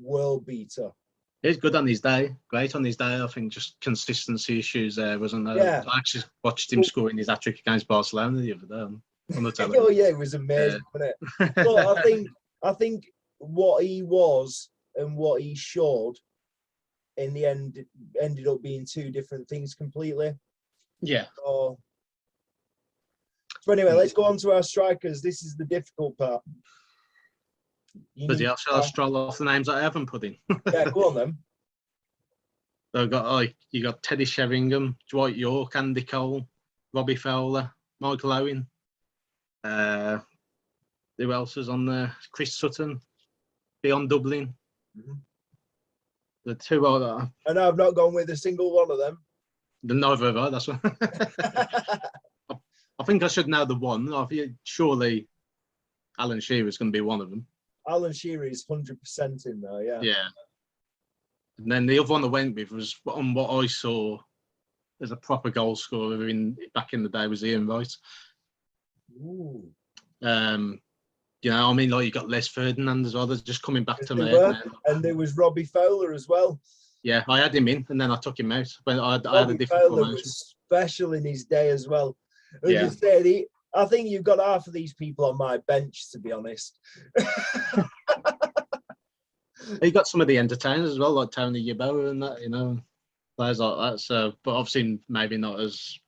world beater. He's good on his day, great on his day. I think just consistency issues there, wasn't there? Yeah. I actually watched him scoring his hat-trick against Barcelona the other day on the television. Oh yeah, it was amazing, wasn't it? But I think what he was and what he showed in the end ended up being two different things completely. Yeah. So anyway, let's go on to our strikers. This is the difficult part. Shall I stroll off the names I haven't put in? Yeah, go on then. So you got Teddy Sheringham, Dwight York, Andy Cole, Robbie Fowler, Michael Owen. Who else is on there? Chris Sutton, Beyond Dublin. Mm-hmm. The two other. And I've not gone with a single one of them. Neither have I. That's one. I think I should know the one. Surely Alan Shearer is going to be one of them. Alan Shearer is 100% in there, yeah. Yeah. And then the other one I went with was on what I saw as a proper goal scorer back in the day was Ian Wright. Ooh. You know, I mean, like you got Les Ferdinand as well. They're just coming back to me. And there was Robbie Fowler as well. Yeah, I had him in, and then I took him out. But I had a different Fowler formation. was special in his day as well. As Yeah. you said, I think you've got half of these people on my bench, to be honest. You got some of the entertainers as well, like Tony Yeboah and that, you know, players like that. So, but obviously maybe not as,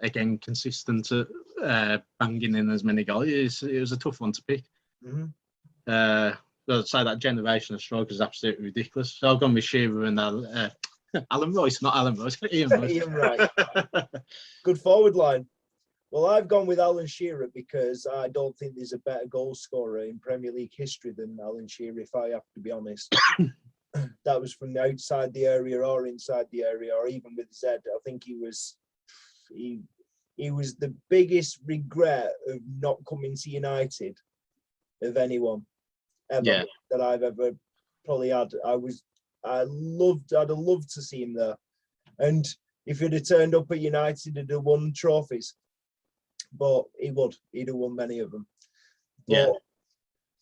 again, consistent at banging in as many goals. It was a tough one to pick. Mm-hmm. I'd say that generation of strikers is absolutely ridiculous. So I've gone with Shearer and Alan Rice, not Alan Rice, Ian Rice. Ian Wright. Good forward line. Well, I've gone with Alan Shearer because I don't think there's a better goal scorer in Premier League history than Alan Shearer, if I have to be honest. That was from outside the area or inside the area or even with Z. I think he was the biggest regret of not coming to United of anyone ever that I've ever probably had. I'd have loved to see him there. And if he'd have turned up at United, he'd have won trophies. But he'd have won many of them. Yeah. But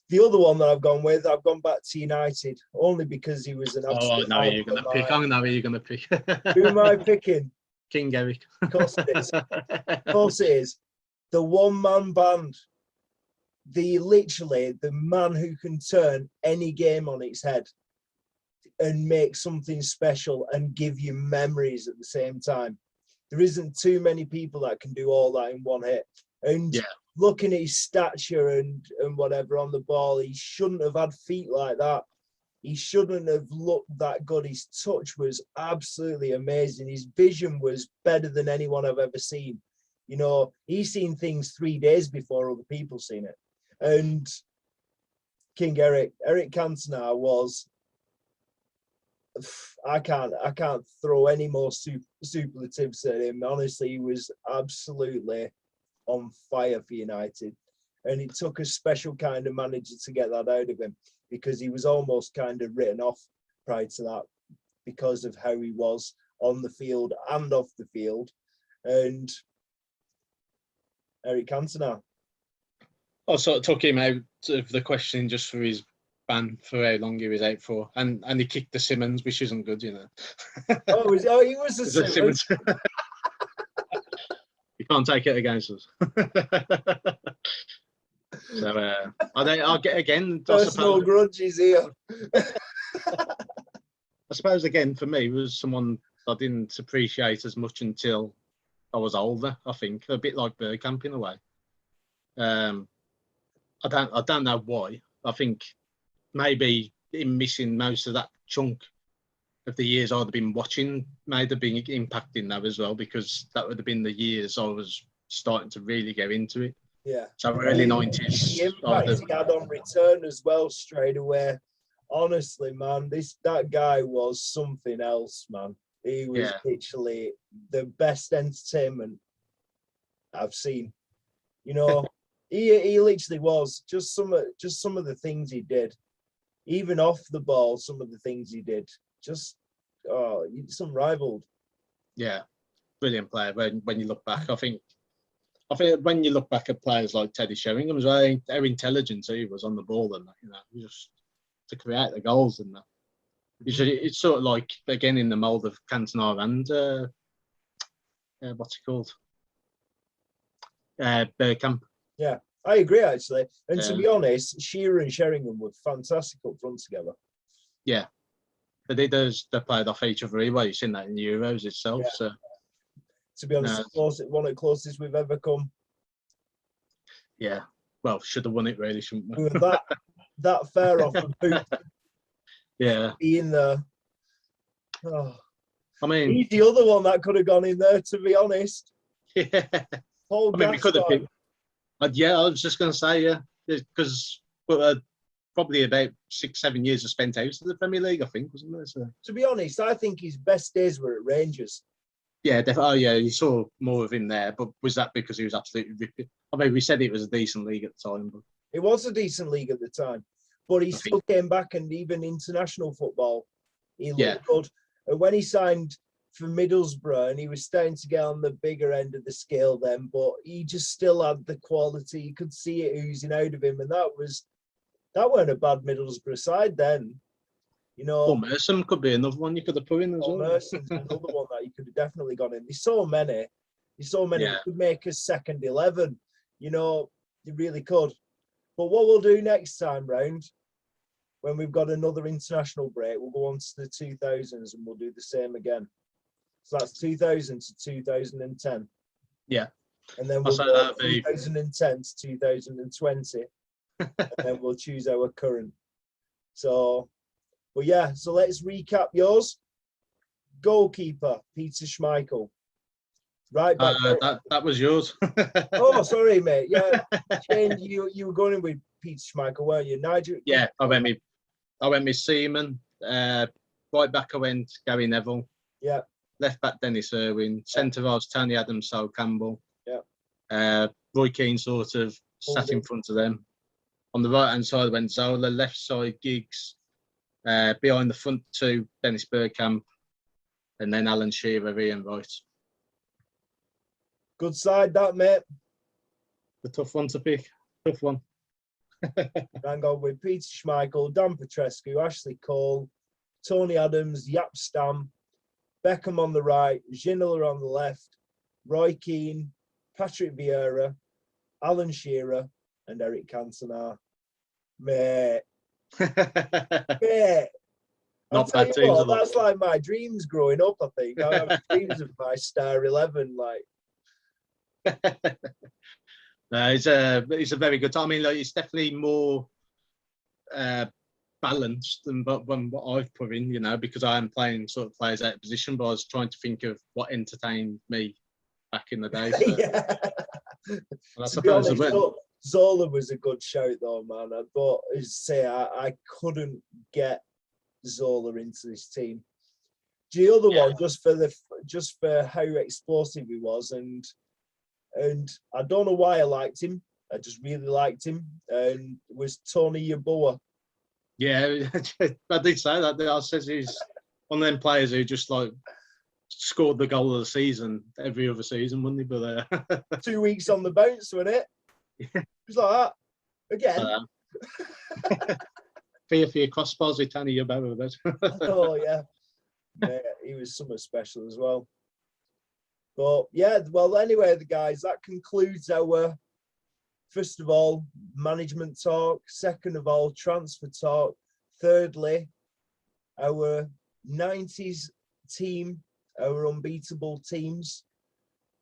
the other one that I've gone with, I've gone back to United only because he was an absolute. Oh, no, you're going to pick. I know who you're going to pick. Who am I picking? King Eric. Of course it is. Of course it is. The one-man band. The man who can turn any game on its head and make something special and give you memories at the same time. There isn't too many people that can do all that in one hit. And looking at his stature and whatever on the ball, he shouldn't have had feet like that. He shouldn't have looked that good. His touch was absolutely amazing. His vision was better than anyone I've ever seen. You know, he's seen things 3 days before other people seen it. And King Eric Cantona was, I can't throw any more superlatives at him. Honestly, he was absolutely on fire for United. And it took a special kind of manager to get that out of him because he was almost kind of written off prior to that because of how he was on the field and off the field. And Eric Cantona. I sort of took him out of the question just for his ban for how long he was out for, and he kicked the Simmons, which isn't good, you know. He was a Simmons. You can't take it against us. So I'll get again. Personal grudges here. I suppose again for me was someone I didn't appreciate as much until I was older. I think a bit like Bergkamp in a way. I don't know why. I think maybe him missing most of that chunk of the years I'd have been watching might have been impacting that as well, because that would have been the years I was starting to really go into it. Yeah. So early 90s. The impact he had on return as well straight away. Honestly, man, that guy was something else, man. He was literally the best entertainment I've seen. You know, he literally was. Just some of the things he did, even off the ball, some of the things he did, just it's unrivaled. Yeah, brilliant player. When you look back, I think when you look back at players like Teddy Sheringham as well, how intelligent he was on the ball and that, you know, just to create the goals and that. It's sort of like, again, in the mould of Cantona and what's it called? Bergkamp. Yeah, I agree, actually. And to be honest, Shearer and Sheringham were fantastic up front together. Yeah. They played off each other anyway. You've seen that in the Euros itself. Yeah. So, to be honest, one of the closest we've ever come. Yeah. Well, should have won it, really, shouldn't we? We were that fair off the boot. Yeah. Being there. Oh. I mean, he's the other one that could have gone in there, to be honest. Yeah. Paul we could have been. Yeah, I was just going to say, yeah, because probably about 6-7 years of spent out of the Premier League, I think, wasn't there? So. To be honest, I think his best days were at Rangers. Yeah, definitely. Oh, yeah, you saw more of him there, but was that because he was absolutely ripping? I mean, we said it was a decent league at the time. But... It was a decent league at the time, but he still came back, and even international football, he looked good. And when he signed for Middlesbrough, and he was starting to get on the bigger end of the scale then, but he just still had the quality. You could see it oozing out of him, and that weren't a bad Middlesbrough side then. You know, Paul Merson could be another one you could have put in as well. Paul Merson's another one that you could have definitely gone in. There's so many. You could make a second 11. You know, you really could. But what we'll do next time round, when we've got another international break, we'll go on to the 2000s and we'll do the same again. So that's 2000 to 2010. Yeah. And then we'll go 2010 to 2020. And then we'll choose our current. So, but yeah, so let's recap yours. Goalkeeper, Peter Schmeichel. Right back. That was yours. Oh, sorry, mate. Yeah, Shane, you were going in with Peter Schmeichel, weren't you? Nigel. Yeah, I went with Seaman. Right back, I went Gary Neville. Yeah. Left back, Dennis Irwin. Centre halves, Tony Adams, Sol Campbell. Yeah. Roy Keane sort of sat in front of them. On the right hand side went Zola. Left side, Giggs. Behind the front two, Dennis Bergkamp, and then Alan Shearer, Ian Wright. Good side, that, mate. The tough one to pick. Tough one. Hang on with Peter Schmeichel, Dan Petrescu, Ashley Cole, Tony Adams, Jaap Stam, Beckham on the right, Ginola on the left, Roy Keane, Patrick Vieira, Alan Shearer, and Eric Cantona. Mate. Mate. Not bad teams. That's like my dreams growing up, I think. I have dreams of my star 11, like. No, it's a very good time. I mean, like, it's definitely more balanced than what I've put in, you know, because I am playing sort of players out of position, but I was trying to think of what entertained me back in the day. So. Yeah. I suppose Zola was a good shout, though, man. But as I say, I couldn't get Zola into this team. The other one, just for how explosive he was, and I don't know why I liked him. I just really liked him. And was Tony Yeboah. Yeah, I did say that. I said he's one of them players who just like scored the goal of the season every other season, wouldn't he? But 2 weeks on the bounce, wasn't it? It was like that again. Fear for your crossbars with Tony Yeboah, but oh yeah, he was somewhat special as well. But yeah, well, anyway, the guys, that concludes our first of all, management talk. Second of all, transfer talk. Thirdly, our 90s team, our unbeatable teams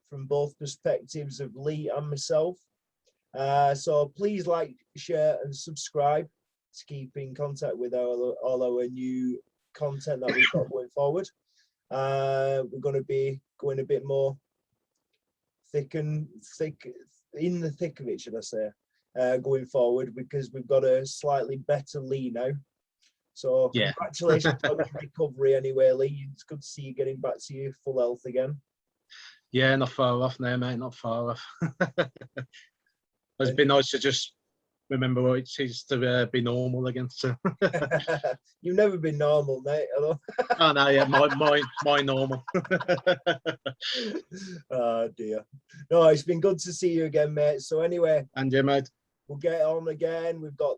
from both perspectives of Lee and myself. So please like, share and subscribe to keep in contact with all our new content that we've got going forward. We're going to be going a bit more in the thick of it, should I say, going forward, because we've got a slightly better Lee now. So congratulations on your recovery anyway, Lee. It's good to see you getting back to your full health again. Yeah, not far off now, mate, not far off. It's been nice to just remember what it is to be normal again. So. You've never been normal, mate. Hello. Oh no, yeah, my normal. Oh dear. No, it's been good to see you again, mate. So anyway, and yeah, mate, we'll get on again. We've got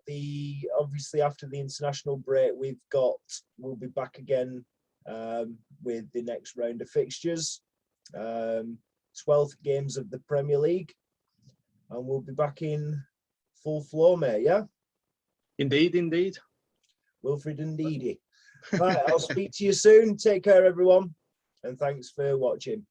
obviously after the international break, we'll be back again with the next round of fixtures, 12th games of the Premier League, and we'll be back in full flow, mate. Yeah. Indeed. WILFRIED and NDIDI. Right, I'll speak to you soon. Take care, everyone, and thanks for watching.